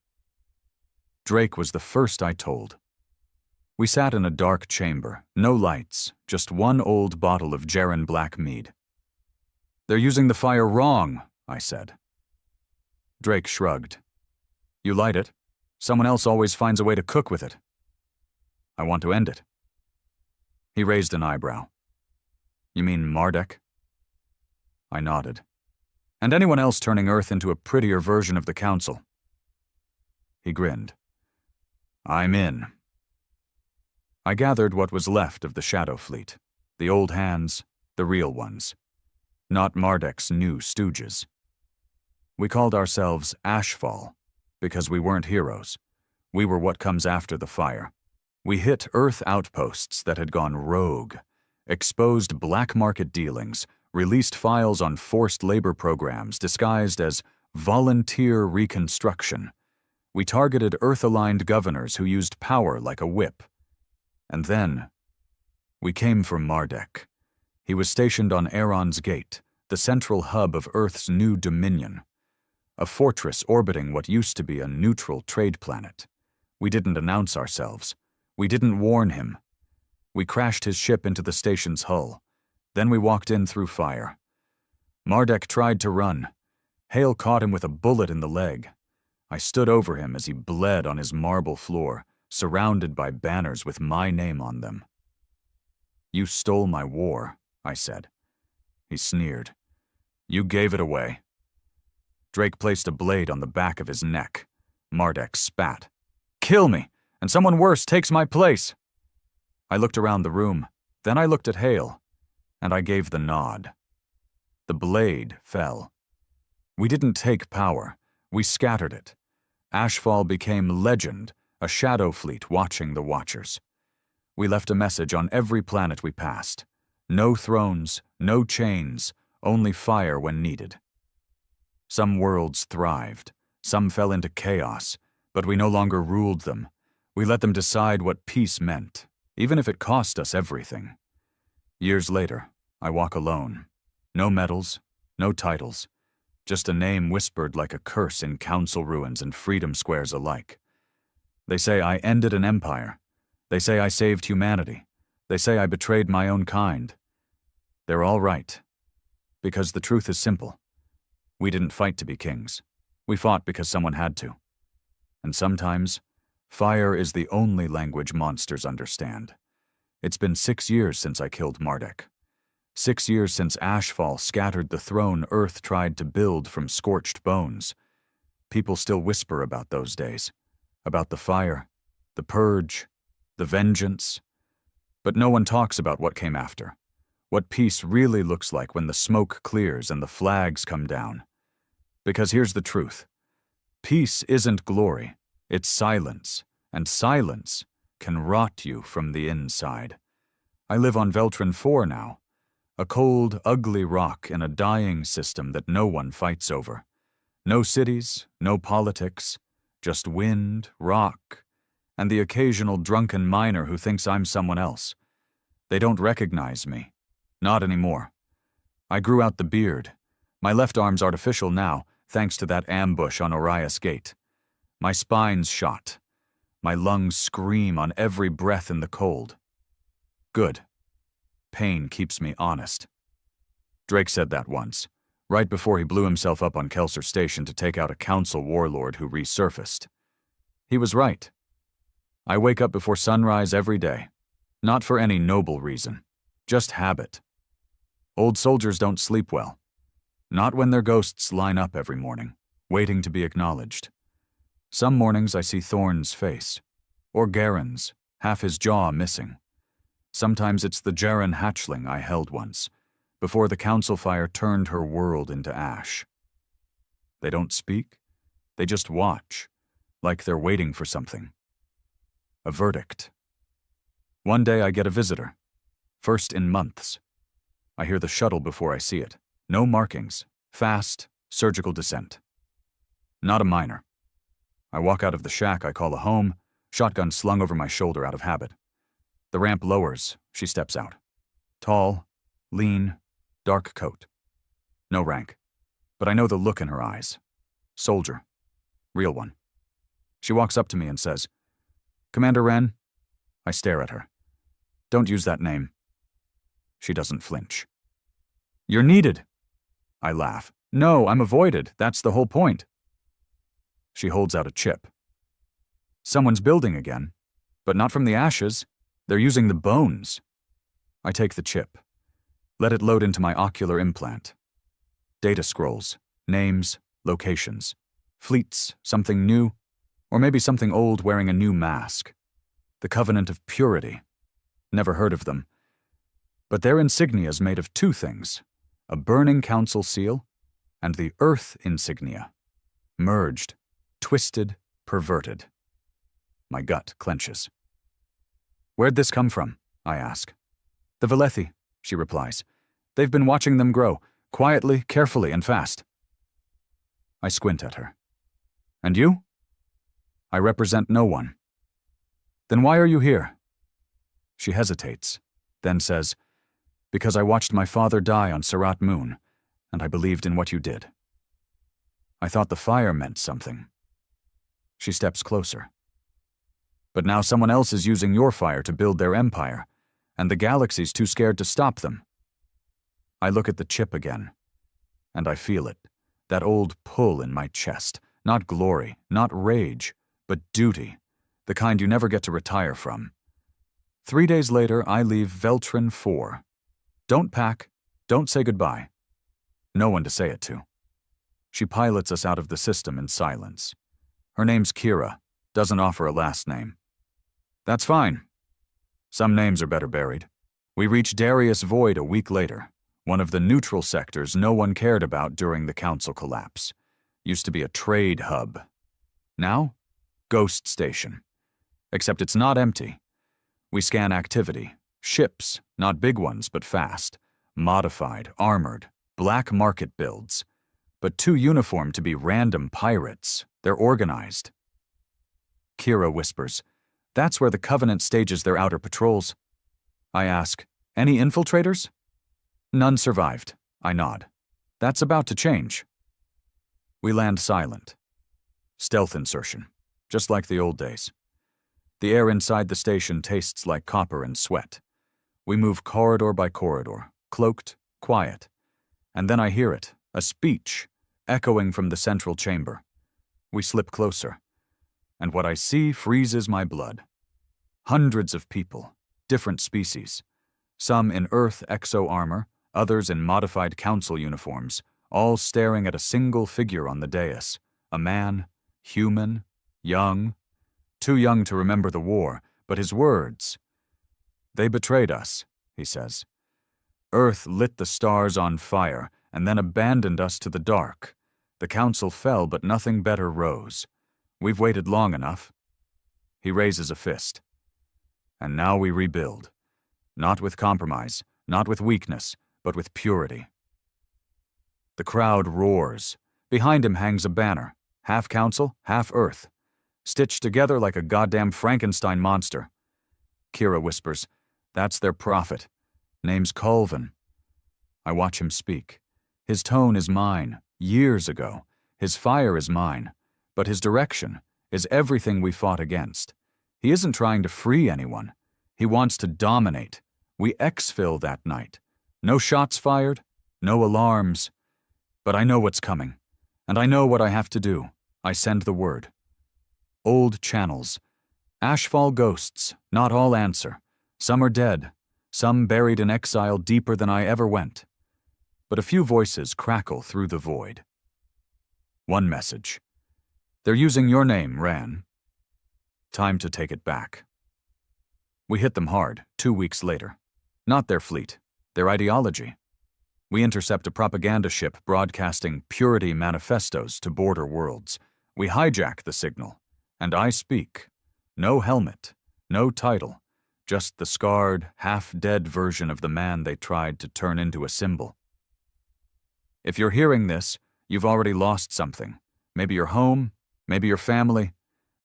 Drake was the first I told. We sat in a dark chamber, no lights, just one old bottle of Jaren Black Mead. They're using the fire wrong, I said. Drake shrugged. You light it. Someone else always finds a way to cook with it. I want to end it. He raised an eyebrow. You mean Mardek? I nodded. And anyone else turning Earth into a prettier version of the Council. He grinned. I'm in. I gathered what was left of the Shadow Fleet, the old hands, the real ones, not Mardek's new stooges. We called ourselves Ashfall, because we weren't heroes. We were what comes after the fire. We hit Earth outposts that had gone rogue, exposed black market dealings, released files on forced labor programs disguised as volunteer reconstruction. We targeted Earth-aligned governors who used power like a whip. And then, we came for Mardek. He was stationed on Aeron's Gate, the central hub of Earth's new dominion. A fortress orbiting what used to be a neutral trade planet. We didn't announce ourselves. We didn't warn him. We crashed his ship into the station's hull. Then we walked in through fire. Mardek tried to run. Hale caught him with a bullet in the leg. I stood over him as he bled on his marble floor, surrounded by banners with my name on them. You stole my war, I said. He sneered. You gave it away. Drake placed a blade on the back of his neck. Mardek spat. Kill me, and someone worse takes my place. I looked around the room. Then I looked at Hale, and I gave the nod. The blade fell. We didn't take power. We scattered it. Ashfall became legend, a shadow fleet watching the Watchers. We left a message on every planet we passed. No thrones, no chains, only fire when needed. Some worlds thrived. Some fell into chaos, but we no longer ruled them. We let them decide what peace meant, even if it cost us everything. Years later, I walk alone. No medals, no titles. Just a name whispered like a curse in council ruins and freedom squares alike. They say I ended an empire. They say I saved humanity. They say I betrayed my own kind. They're all right. Because the truth is simple. We didn't fight to be kings. We fought because someone had to. And sometimes, fire is the only language monsters understand. It's been 6 years since I killed Marduk. 6 years since Ashfall scattered the throne Earth tried to build from scorched bones. People still whisper about those days. About the fire, the purge, the vengeance. But no one talks about what came after. What peace really looks like when the smoke clears and the flags come down. Because here's the truth. Peace isn't glory, it's silence, and silence can rot you from the inside. I live on Veltrin 4 now, a cold, ugly rock in a dying system that no one fights over. No cities, no politics, just wind, rock, and the occasional drunken miner who thinks I'm someone else. They don't recognize me. Not anymore. I grew out the beard. My left arm's artificial now, thanks to that ambush on Orias Gate. My spine's shot. My lungs scream on every breath in the cold. Good. Pain keeps me honest. Drake said that once, right before he blew himself up on Kelser Station to take out a council warlord who resurfaced. He was right. I wake up before sunrise every day. Not for any noble reason. Just habit. Old soldiers don't sleep well. Not when their ghosts line up every morning, waiting to be acknowledged. Some mornings I see Thorn's face, or Garen's, half his jaw missing. Sometimes it's the Jaren hatchling I held once, before the council fire turned her world into ash. They don't speak, they just watch, like they're waiting for something. A verdict. One day I get a visitor, first in months. I hear the shuttle before I see it. No markings, fast, surgical descent. Not a miner. I walk out of the shack I call a home, shotgun slung over my shoulder out of habit. The ramp lowers, she steps out. Tall, lean, dark coat. No rank, but I know the look in her eyes. Soldier. Real one. She walks up to me and says, "Commander Wren?" I stare at her. "Don't use that name." She doesn't flinch. "You're needed." I laugh. "No, I'm avoided. That's the whole point." She holds out a chip. "Someone's building again, but not from the ashes. They're using the bones." I take the chip. Let it load into my ocular implant. Data scrolls, names, locations, fleets, something new, or maybe something old wearing a new mask. The Covenant of Purity. Never heard of them. But their insignia is made of two things, a burning council seal and the Earth insignia. Merged, twisted, perverted. My gut clenches. "Where'd this come from?" I ask. "The Velethi," she replies. "They've been watching them grow, quietly, carefully, and fast." I squint at her. "And you?" "I represent no one." "Then why are you here?" She hesitates, then says, "Because I watched my father die on Surat Moon, and I believed in what you did. I thought the fire meant something." She steps closer. "But now someone else is using your fire to build their empire, and the galaxy's too scared to stop them." I look at the chip again, and I feel it, that old pull in my chest. Not glory, not rage, but duty, the kind you never get to retire from. 3 days later, I leave Veltrin 4. Don't pack, don't say goodbye. No one to say it to. She pilots us out of the system in silence. Her name's Kira, doesn't offer a last name. That's fine. Some names are better buried. We reach Darius Void a week later, one of the neutral sectors no one cared about during the council collapse. Used to be a trade hub. Now, ghost station. Except it's not empty. We scan activity. Ships, not big ones, but fast. Modified, armored, black market builds. But too uniformed to be random pirates. They're organized. Kira whispers, "That's where the Covenant stages their outer patrols." I ask, "Any infiltrators?" "None survived." I nod. "That's about to change." We land silent. Stealth insertion, just like the old days. The air inside the station tastes like copper and sweat. We move corridor by corridor, cloaked, quiet. And then I hear it, a speech, echoing from the central chamber. We slip closer. And what I see freezes my blood. Hundreds of people, different species. Some in Earth exo-armor, others in modified council uniforms, all staring at a single figure on the dais. A man, human, young. Too young to remember the war, but his words. "They betrayed us," he says. "Earth lit the stars on fire and then abandoned us to the dark. The council fell, but nothing better rose. We've waited long enough." He raises a fist. "And now we rebuild. Not with compromise, not with weakness, but with purity." The crowd roars. Behind him hangs a banner, half council, half Earth, stitched together like a goddamn Frankenstein monster. Kira whispers, "That's their prophet. Name's Colvin." I watch him speak. His tone is mine, years ago. His fire is mine. But his direction is everything we fought against. He isn't trying to free anyone. He wants to dominate. We exfil that night. No shots fired, no alarms. But I know what's coming, and I know what I have to do. I send the word. Old channels. Ashfall ghosts, not all answer. Some are dead, some buried in exile deeper than I ever went. But a few voices crackle through the void. One message. "They're using your name, Ran." Time to take it back. We hit them hard, 2 weeks later. Not their fleet, their ideology. We intercept a propaganda ship broadcasting purity manifestos to border worlds. We hijack the signal, and I speak. No helmet, no title, just the scarred, half-dead version of the man they tried to turn into a symbol. If you're hearing this, you've already lost something. Maybe your home, maybe your family,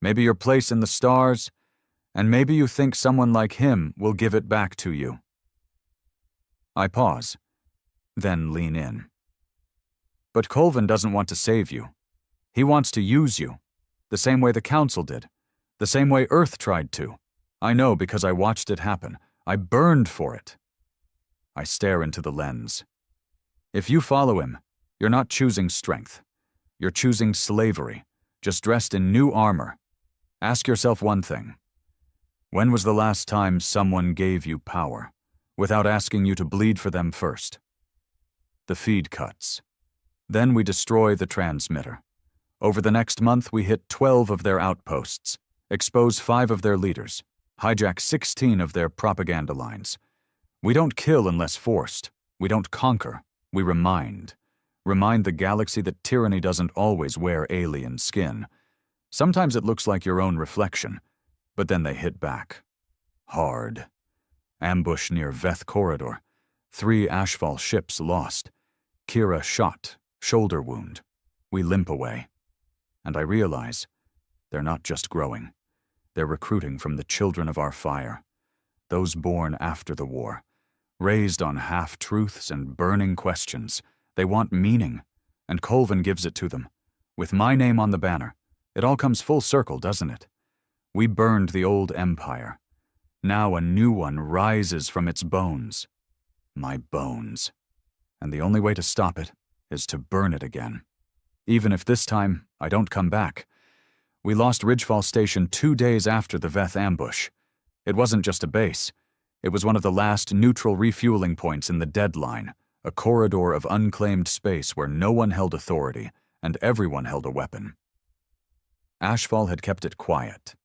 maybe your place in the stars, and maybe you think someone like him will give it back to you. I pause, then lean in. But Colvin doesn't want to save you. He wants to use you, the same way the Council did, the same way Earth tried to. I know because I watched it happen. I burned for it. I stare into the lens. If you follow him, you're not choosing strength. You're choosing slavery, just dressed in new armor. Ask yourself one thing. When was the last time someone gave you power, without asking you to bleed for them first? The feed cuts. Then we destroy the transmitter. Over the next month, we hit 12 of their outposts, expose 5 of their leaders, hijack 16 of their propaganda lines. We don't kill unless forced. We don't conquer. We remind. Remind the galaxy that tyranny doesn't always wear alien skin. Sometimes it looks like your own reflection, but then they hit back. Hard. Ambush near Veth Corridor. 3 Ashfall ships lost. Kira shot, shoulder wound. We limp away. And I realize they're not just growing. They're recruiting from the children of our fire, those born after the war, raised on half-truths and burning questions. They want meaning, and Colvin gives it to them. With my name on the banner, it all comes full circle, doesn't it? We burned the old empire. Now a new one rises from its bones. My bones. And the only way to stop it is to burn it again. Even if this time I don't come back. We lost Ridgefall Station 2 days after the Veth ambush. It wasn't just a base. It was one of the last neutral refueling points in the deadline, a corridor of unclaimed space where no one held authority and everyone held a weapon. Ashfall had kept it quiet.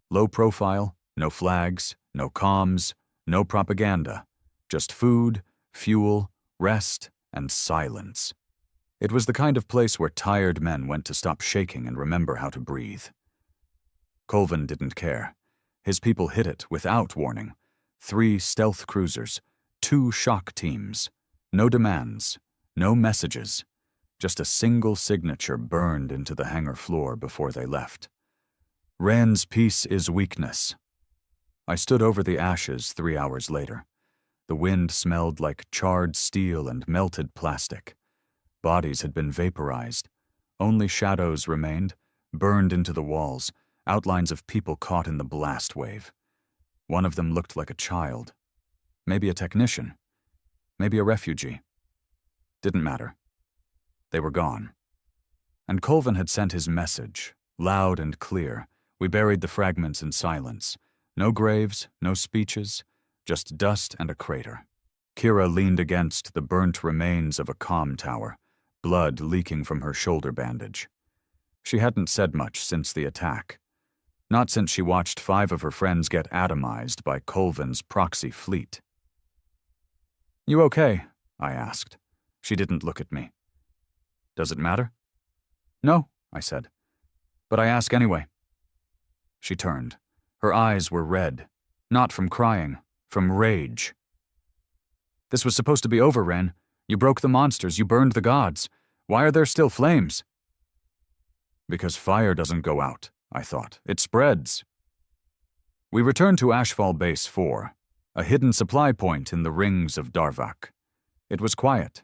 Low profile, no flags, no comms, no propaganda, just food, fuel, rest, and silence. It was the kind of place where tired men went to stop shaking and remember how to breathe. Colvin didn't care. His people hit it without warning. 3 stealth cruisers, 2 shock teams, no demands, no messages, just a single signature burned into the hangar floor before they left. Rand's peace is weakness. I stood over the ashes 3 hours later. The wind smelled like charred steel and melted plastic. Bodies had been vaporized. Only shadows remained, burned into the walls, outlines of people caught in the blast wave. One of them looked like a child. Maybe a technician. Maybe a refugee. Didn't matter. They were gone. And Colvin had sent his message, loud and clear. We buried the fragments in silence. No graves, no speeches, just dust and a crater. Kira leaned against the burnt remains of a comm tower, blood leaking from her shoulder bandage. She hadn't said much since the attack. Not since she watched 5 of her friends get atomized by Colvin's proxy fleet. "You okay?" I asked. She didn't look at me. "Does it matter?" "No," I said. "But I ask anyway." She turned. Her eyes were red, not from crying, from rage. "This was supposed to be over, Ren. You broke the monsters, you burned the gods. Why are there still flames?" "Because fire doesn't go out," I thought. "It spreads." We returned to Ashfall Base 4, a hidden supply point in the rings of Darvak. It was quiet,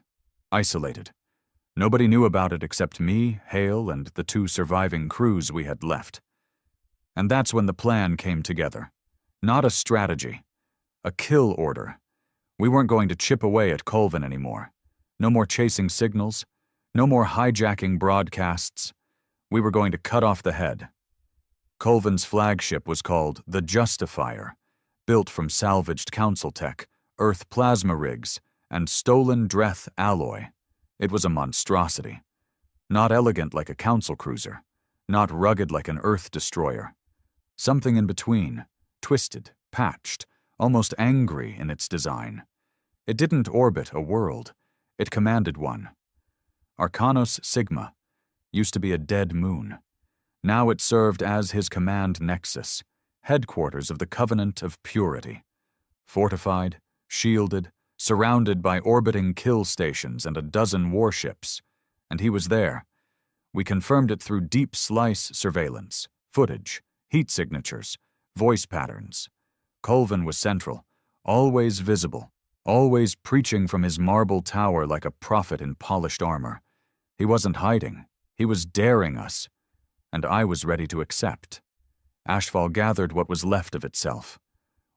isolated. Nobody knew about it except me, Hale, and the 2 surviving crews we had left. And that's when the plan came together. Not a strategy. A kill order. We weren't going to chip away at Colvin anymore. No more chasing signals. No more hijacking broadcasts. We were going to cut off the head. Colvin's flagship was called the Justifier, built from salvaged council tech, Earth plasma rigs, and stolen Dreth alloy. It was a monstrosity. Not elegant like a council cruiser. Not rugged like an Earth destroyer. Something in between, twisted, patched, almost angry in its design. It didn't orbit a world. It commanded one. Arcanos Sigma used to be a dead moon. Now it served as his command nexus, headquarters of the Covenant of Purity. Fortified, shielded, surrounded by orbiting kill stations and a dozen warships. And he was there. We confirmed it through deep slice surveillance, footage, heat signatures, voice patterns. Colvin was central, always visible, always preaching from his marble tower like a prophet in polished armor. He wasn't hiding. He was daring us. And I was ready to accept. Ashfall gathered what was left of itself.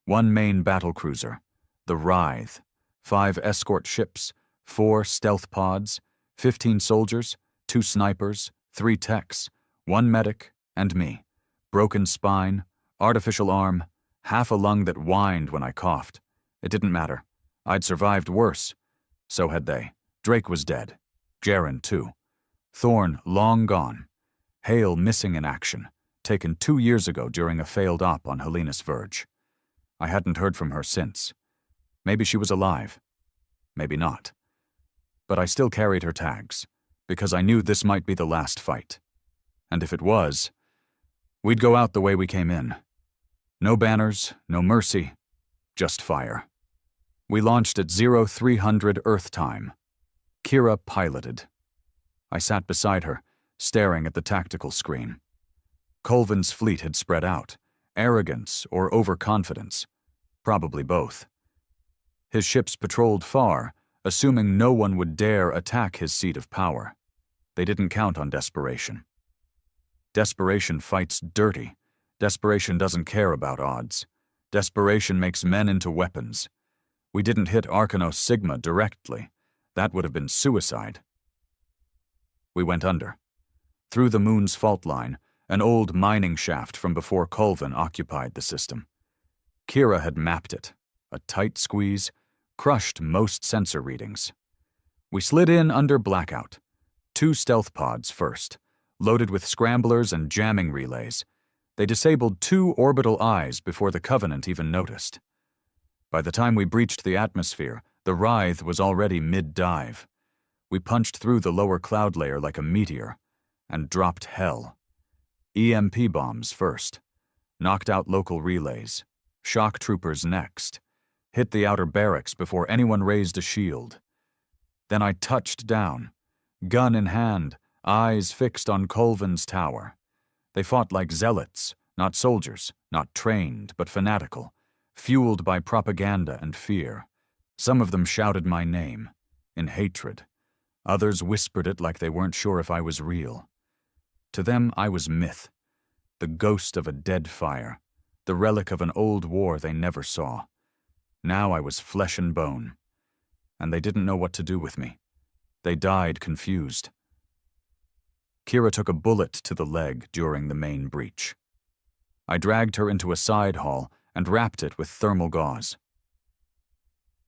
1 main battlecruiser, the Writhe, 5 escort ships, 4 stealth pods, 15 soldiers, 2 snipers, 3 techs, 1 medic, and me. Broken spine, artificial arm, half a lung that whined when I coughed. It didn't matter. I'd survived worse. So had they. Drake was dead. Jaren, too. Thorn, long gone. Hale missing in action, taken 2 years ago during a failed op on Helena's Verge. I hadn't heard from her since. Maybe she was alive. Maybe not. But I still carried her tags, because I knew this might be the last fight. And if it was, we'd go out the way we came in. No banners, no mercy, just fire. We launched at 0300 Earth time. Kira piloted. I sat beside her, staring at the tactical screen. Colvin's fleet had spread out. Arrogance or overconfidence. Probably both. His ships patrolled far, assuming no one would dare attack his seat of power. They didn't count on desperation. Desperation fights dirty. Desperation doesn't care about odds. Desperation makes men into weapons. We didn't hit Arcanos Sigma directly. That would have been suicide. We went under. Through the moon's fault line, an old mining shaft from before Colvin occupied the system. Kira had mapped it. A tight squeeze, crushed most sensor readings. We slid in under blackout. 2 stealth pods first, loaded with scramblers and jamming relays. They disabled 2 orbital eyes before the Covenant even noticed. By the time we breached the atmosphere, The writhe was already mid-dive. We punched through the lower cloud layer like a meteor and dropped hell. EMP bombs first, knocked out local relays, shock troopers next, hit the outer barracks before anyone raised a shield. Then I touched down, gun in hand, eyes fixed on Colvin's tower. They fought like zealots, not soldiers, not trained, but fanatical, fueled by propaganda and fear. Some of them shouted my name, in hatred. Others whispered it like they weren't sure if I was real. To them, I was myth, the ghost of a dead fire, the relic of an old war they never saw. Now I was flesh and bone, and they didn't know what to do with me. They died confused. Kira took a bullet to the leg during the main breach. I dragged her into a side hall and wrapped it with thermal gauze.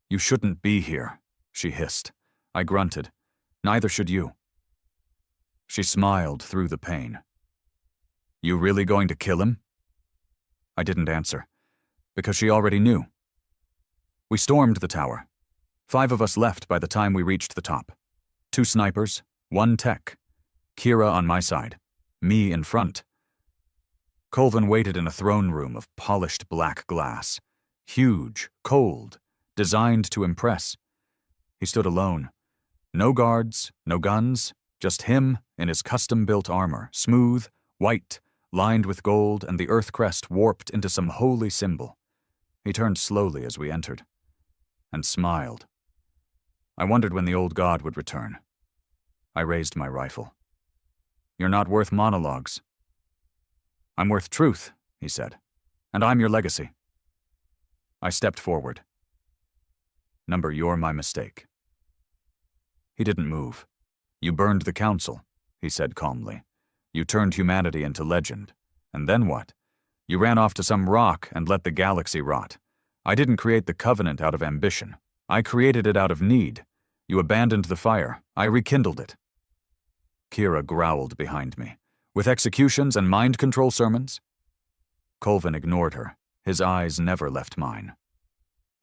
"You shouldn't be here," she hissed. I grunted. "Neither should you." She smiled through the pain. "You really going to kill him?" I didn't answer, because she already knew. We stormed the tower. 5 of us left by the time we reached the top. 2 snipers, 1 tech. Kira on my side, me in front. Colvin waited in a throne room of polished black glass. Huge, cold, designed to impress. He stood alone. No guards, no guns, just him in his custom-built armor, smooth, white, lined with gold, and the Earth crest warped into some holy symbol. He turned slowly as we entered, and smiled. I wondered when the old god would return. I raised my rifle. "You're not worth monologues." "I'm worth truth," he said, "and I'm your legacy." I stepped forward. "Number, you're my mistake." He didn't move. "You burned the council," he said calmly. "You turned humanity into legend. And then what? You ran off to some rock and let the galaxy rot. I didn't create the Covenant out of ambition. I created it out of need. You abandoned the fire. I rekindled it." Kira growled behind me. "With executions and mind control sermons?" Colvin ignored her. His eyes never left mine.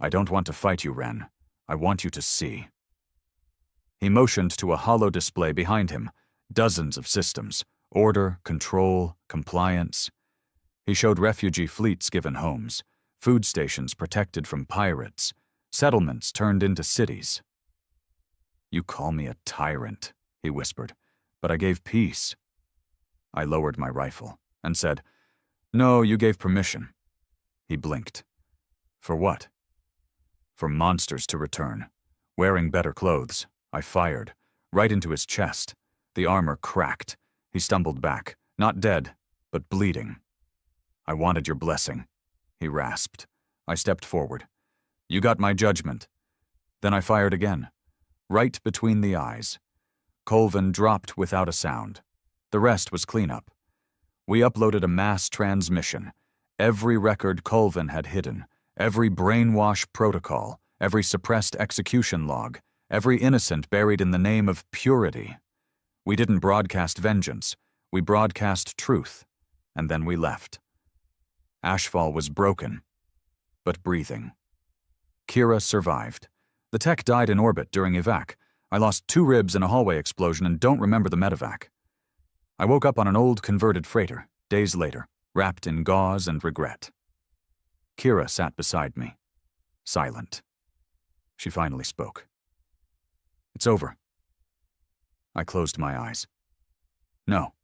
"I don't want to fight you, Ren. I want you to see." He motioned to a hollow display behind him. Dozens of systems. Order, control, compliance. He showed refugee fleets given homes, food stations protected from pirates, settlements turned into cities. "You call me a tyrant," he whispered, "but I gave peace." I lowered my rifle and said, "No, you gave permission." He blinked. "For what?" "For monsters to return. Wearing better clothes." I fired, right into his chest. The armor cracked. He stumbled back, not dead, but bleeding. "I wanted your blessing," he rasped. I stepped forward. "You got my judgment." Then I fired again, right between the eyes. Colvin dropped without a sound. The rest was cleanup. We uploaded a mass transmission. Every record Colvin had hidden, every brainwash protocol, every suppressed execution log, every innocent buried in the name of purity. We didn't broadcast vengeance. We broadcast truth. And then we left. Ashfall was broken, but breathing. Kira survived. The tech died in orbit during evac. I lost 2 ribs in a hallway explosion and don't remember the medevac. I woke up on an old converted freighter, days later, wrapped in gauze and regret. Kira sat beside me, silent. She finally spoke. "It's over." I closed my eyes. "No."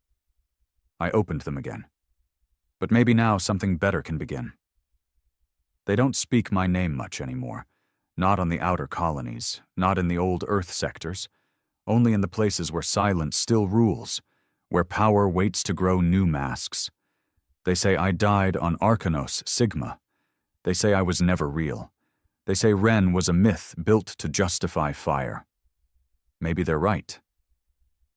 I opened them again. "But maybe now something better can begin." They don't speak my name much anymore. Not on the outer colonies, not in the old Earth sectors, only in the places where silence still rules, where power waits to grow new masks. They say I died on Arcanos Sigma. They say I was never real. They say Ren was a myth built to justify fire. Maybe they're right.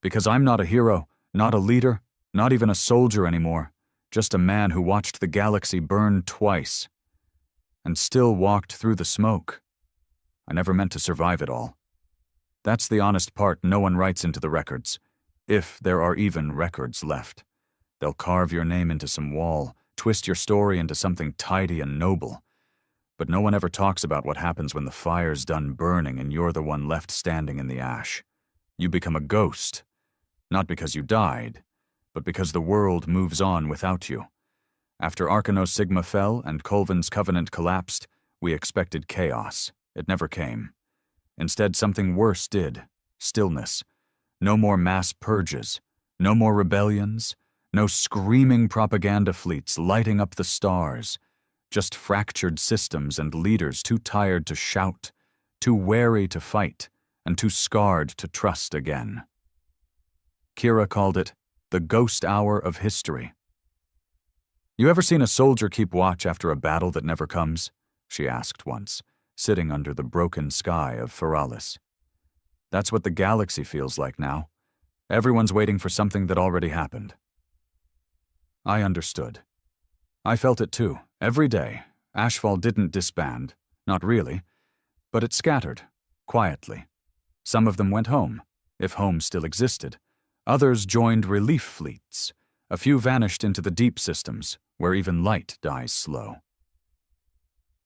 Because I'm not a hero, not a leader, not even a soldier anymore, just a man who watched the galaxy burn twice, and still walked through the smoke. I never meant to survive it all. That's the honest part no one writes into the records, if there are even records left. They'll carve your name into some wall, twist your story into something tidy and noble. But no one ever talks about what happens when the fire's done burning and you're the one left standing in the ash. You become a ghost, not because you died, but because the world moves on without you. After Arcanos Sigma fell and Colvin's covenant collapsed, we expected chaos. It never came. Instead, something worse did. Stillness. No more mass purges. No more rebellions. No screaming propaganda fleets lighting up the stars. Just fractured systems and leaders too tired to shout, too wary to fight, and too scarred to trust again. Kira called it the ghost hour of history. "You ever seen a soldier keep watch after a battle that never comes?" she asked once, sitting under the broken sky of Feralis. "That's what the galaxy feels like now. Everyone's waiting for something that already happened." I understood. I felt it too, every day. Ashfall didn't disband, not really, but it scattered, quietly. Some of them went home, if home still existed. Others joined relief fleets. A few vanished into the deep systems, where even light dies slow.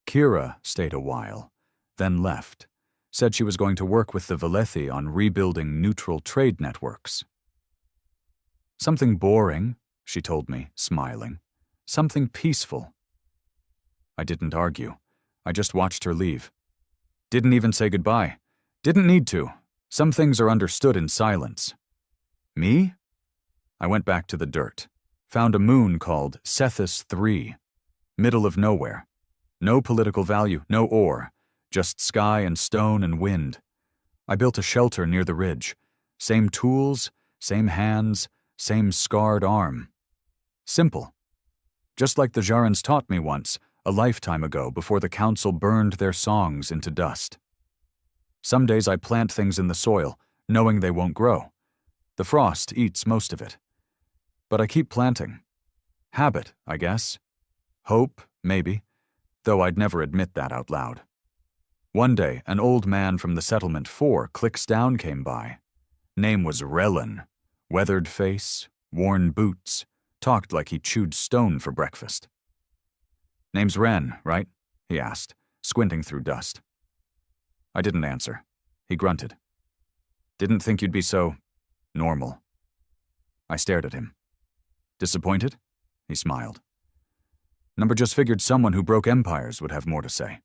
Kira stayed a while, then left, said she was going to work with the Valethi on rebuilding neutral trade networks. "Something boring," she told me, smiling. "Something peaceful." I didn't argue. I just watched her leave. Didn't even say goodbye. Didn't need to. Some things are understood in silence. Me? I went back to the dirt. Found a moon called Cethus III. Middle of nowhere. No political value, no ore. Just sky and stone and wind. I built a shelter near the ridge. Same tools, same hands, same scarred arm. Simple. Just like the Jarans taught me once, a lifetime ago, before the council burned their songs into dust. Some days I plant things in the soil, knowing they won't grow. The frost eats most of it. But I keep planting. Habit, I guess. Hope, maybe, though I'd never admit that out loud. One day, an old man from the settlement 4 clicks down came by. Name was Relin. Weathered face, worn boots, talked like he chewed stone for breakfast. "Name's Ren, right?" he asked, squinting through dust. I didn't answer. He grunted. "Didn't think you'd be so normal." I stared at him. "Disappointed?" He smiled. "Number just figured someone who broke empires would have more to say."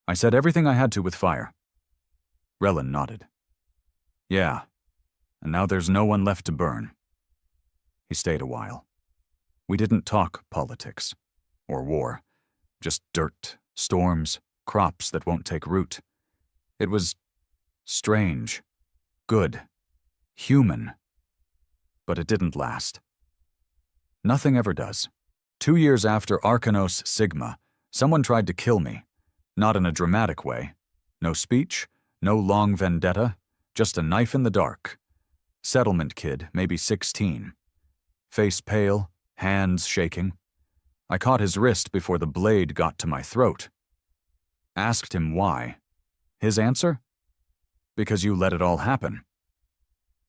I said everything I had to with fire. Relin nodded. "Yeah, and now there's no one left to burn." He stayed a while. We didn't talk politics or war, just dirt, storms, crops that won't take root. It was strange, good, human, but it didn't last. Nothing ever does. 2 years after Arcanos Sigma, someone tried to kill me, not in a dramatic way. No speech, no long vendetta, just a knife in the dark. Settlement kid, maybe 16. Face pale, hands shaking. I caught his wrist before the blade got to my throat. Asked him why. His answer? "Because you let it all happen."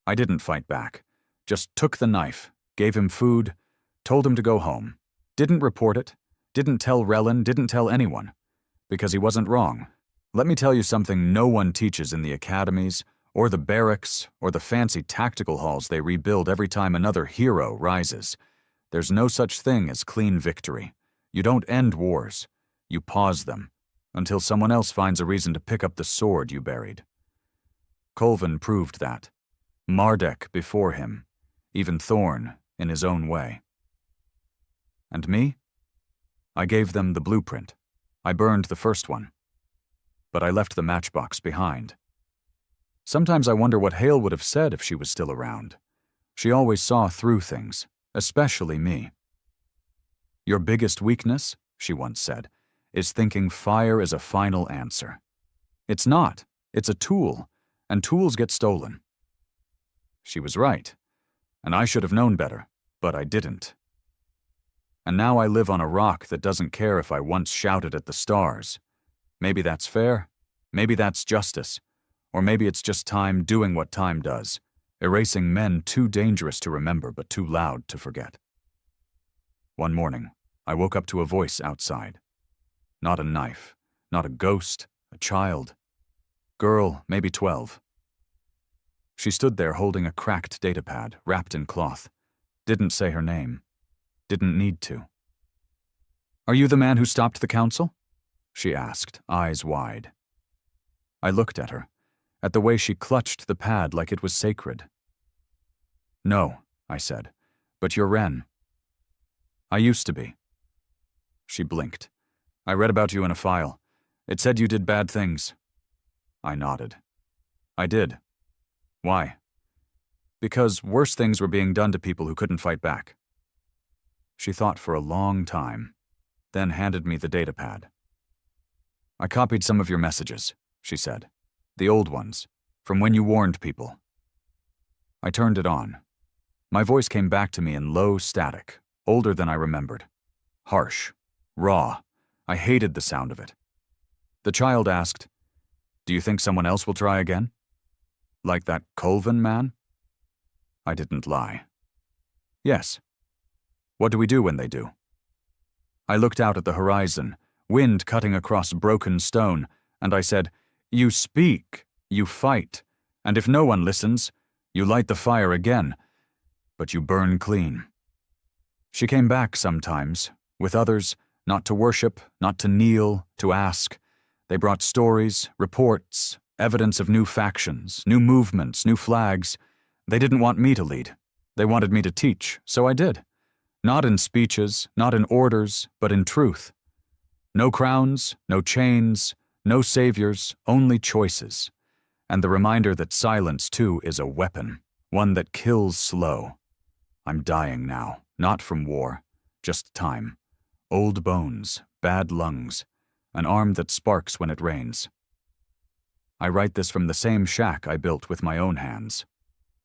I didn't fight back. Just took the knife, gave him food, told him to go home. Didn't report it. Didn't tell Relin, didn't tell anyone. Because he wasn't wrong. Let me tell you something no one teaches in the academies, or the barracks, or the fancy tactical halls they rebuild every time another hero rises. There's no such thing as clean victory. You don't end wars. You pause them, until someone else finds a reason to pick up the sword you buried. Colvin proved that. Mardek before him. Even Thorn, in his own way. And me? I gave them the blueprint. I burned the first one. But I left the matchbox behind. Sometimes I wonder what Hale would have said if she was still around. She always saw through things, especially me. "Your biggest weakness," she once said, "is thinking fire is a final answer. It's not. It's a tool, and tools get stolen." She was right, and I should have known better, but I didn't. And now I live on a rock that doesn't care if I once shouted at the stars. Maybe that's fair, maybe that's justice, or maybe it's just time doing what time does, erasing men too dangerous to remember but too loud to forget. One morning, I woke up to a voice outside. not a knife, not a ghost, a child. Girl, maybe 12. She stood there holding a cracked datapad, wrapped in cloth. Didn't say her name. Didn't need to. "Are you the man who stopped the council?" she asked, eyes wide. I looked at her, at the way she clutched the pad like it was sacred. "No," I said, "but you're Ren." "I used to be." She blinked. "I read about you in a file. It said you did bad things." I nodded. "I did. Why?" "Because worse things were being done to people who couldn't fight back." She thought for a long time, then handed me the datapad. "I copied some of your messages," she said. "The old ones, from when you warned people." I turned it on. My voice came back to me in low static, older than I remembered. Harsh. Raw. I hated the sound of it. The child asked, "Do you think someone else will try again? Like that Colvin man?" I didn't lie. "Yes." "What do we do when they do?" I looked out at the horizon, wind cutting across broken stone, and I said, "You speak, you fight, and if no one listens, you light the fire again, but you burn clean." She came back sometimes, with others, not to worship, not to kneel, to ask. They brought stories, reports, evidence of new factions, new movements, new flags. They didn't want me to lead. They wanted me to teach, so I did. Not in speeches, not in orders, but in truth. No crowns, no chains, no saviors, only choices. And the reminder that silence, too, is a weapon, one that kills slow. I'm dying now, not from war, just time. Old bones, bad lungs, an arm that sparks when it rains. I write this from the same shack I built with my own hands.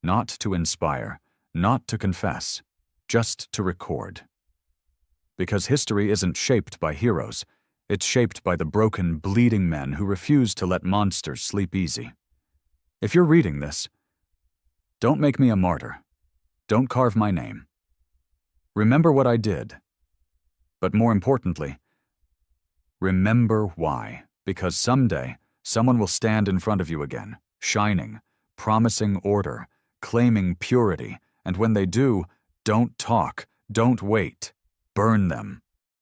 Not to inspire, not to confess, just to record. Because history isn't shaped by heroes, it's shaped by the broken, bleeding men who refuse to let monsters sleep easy. If you're reading this, don't make me a martyr. Don't carve my name. Remember what I did. But more importantly, remember why, because someday someone will stand in front of you again, shining, promising order, claiming purity, and when they do, don't talk, don't wait, burn them.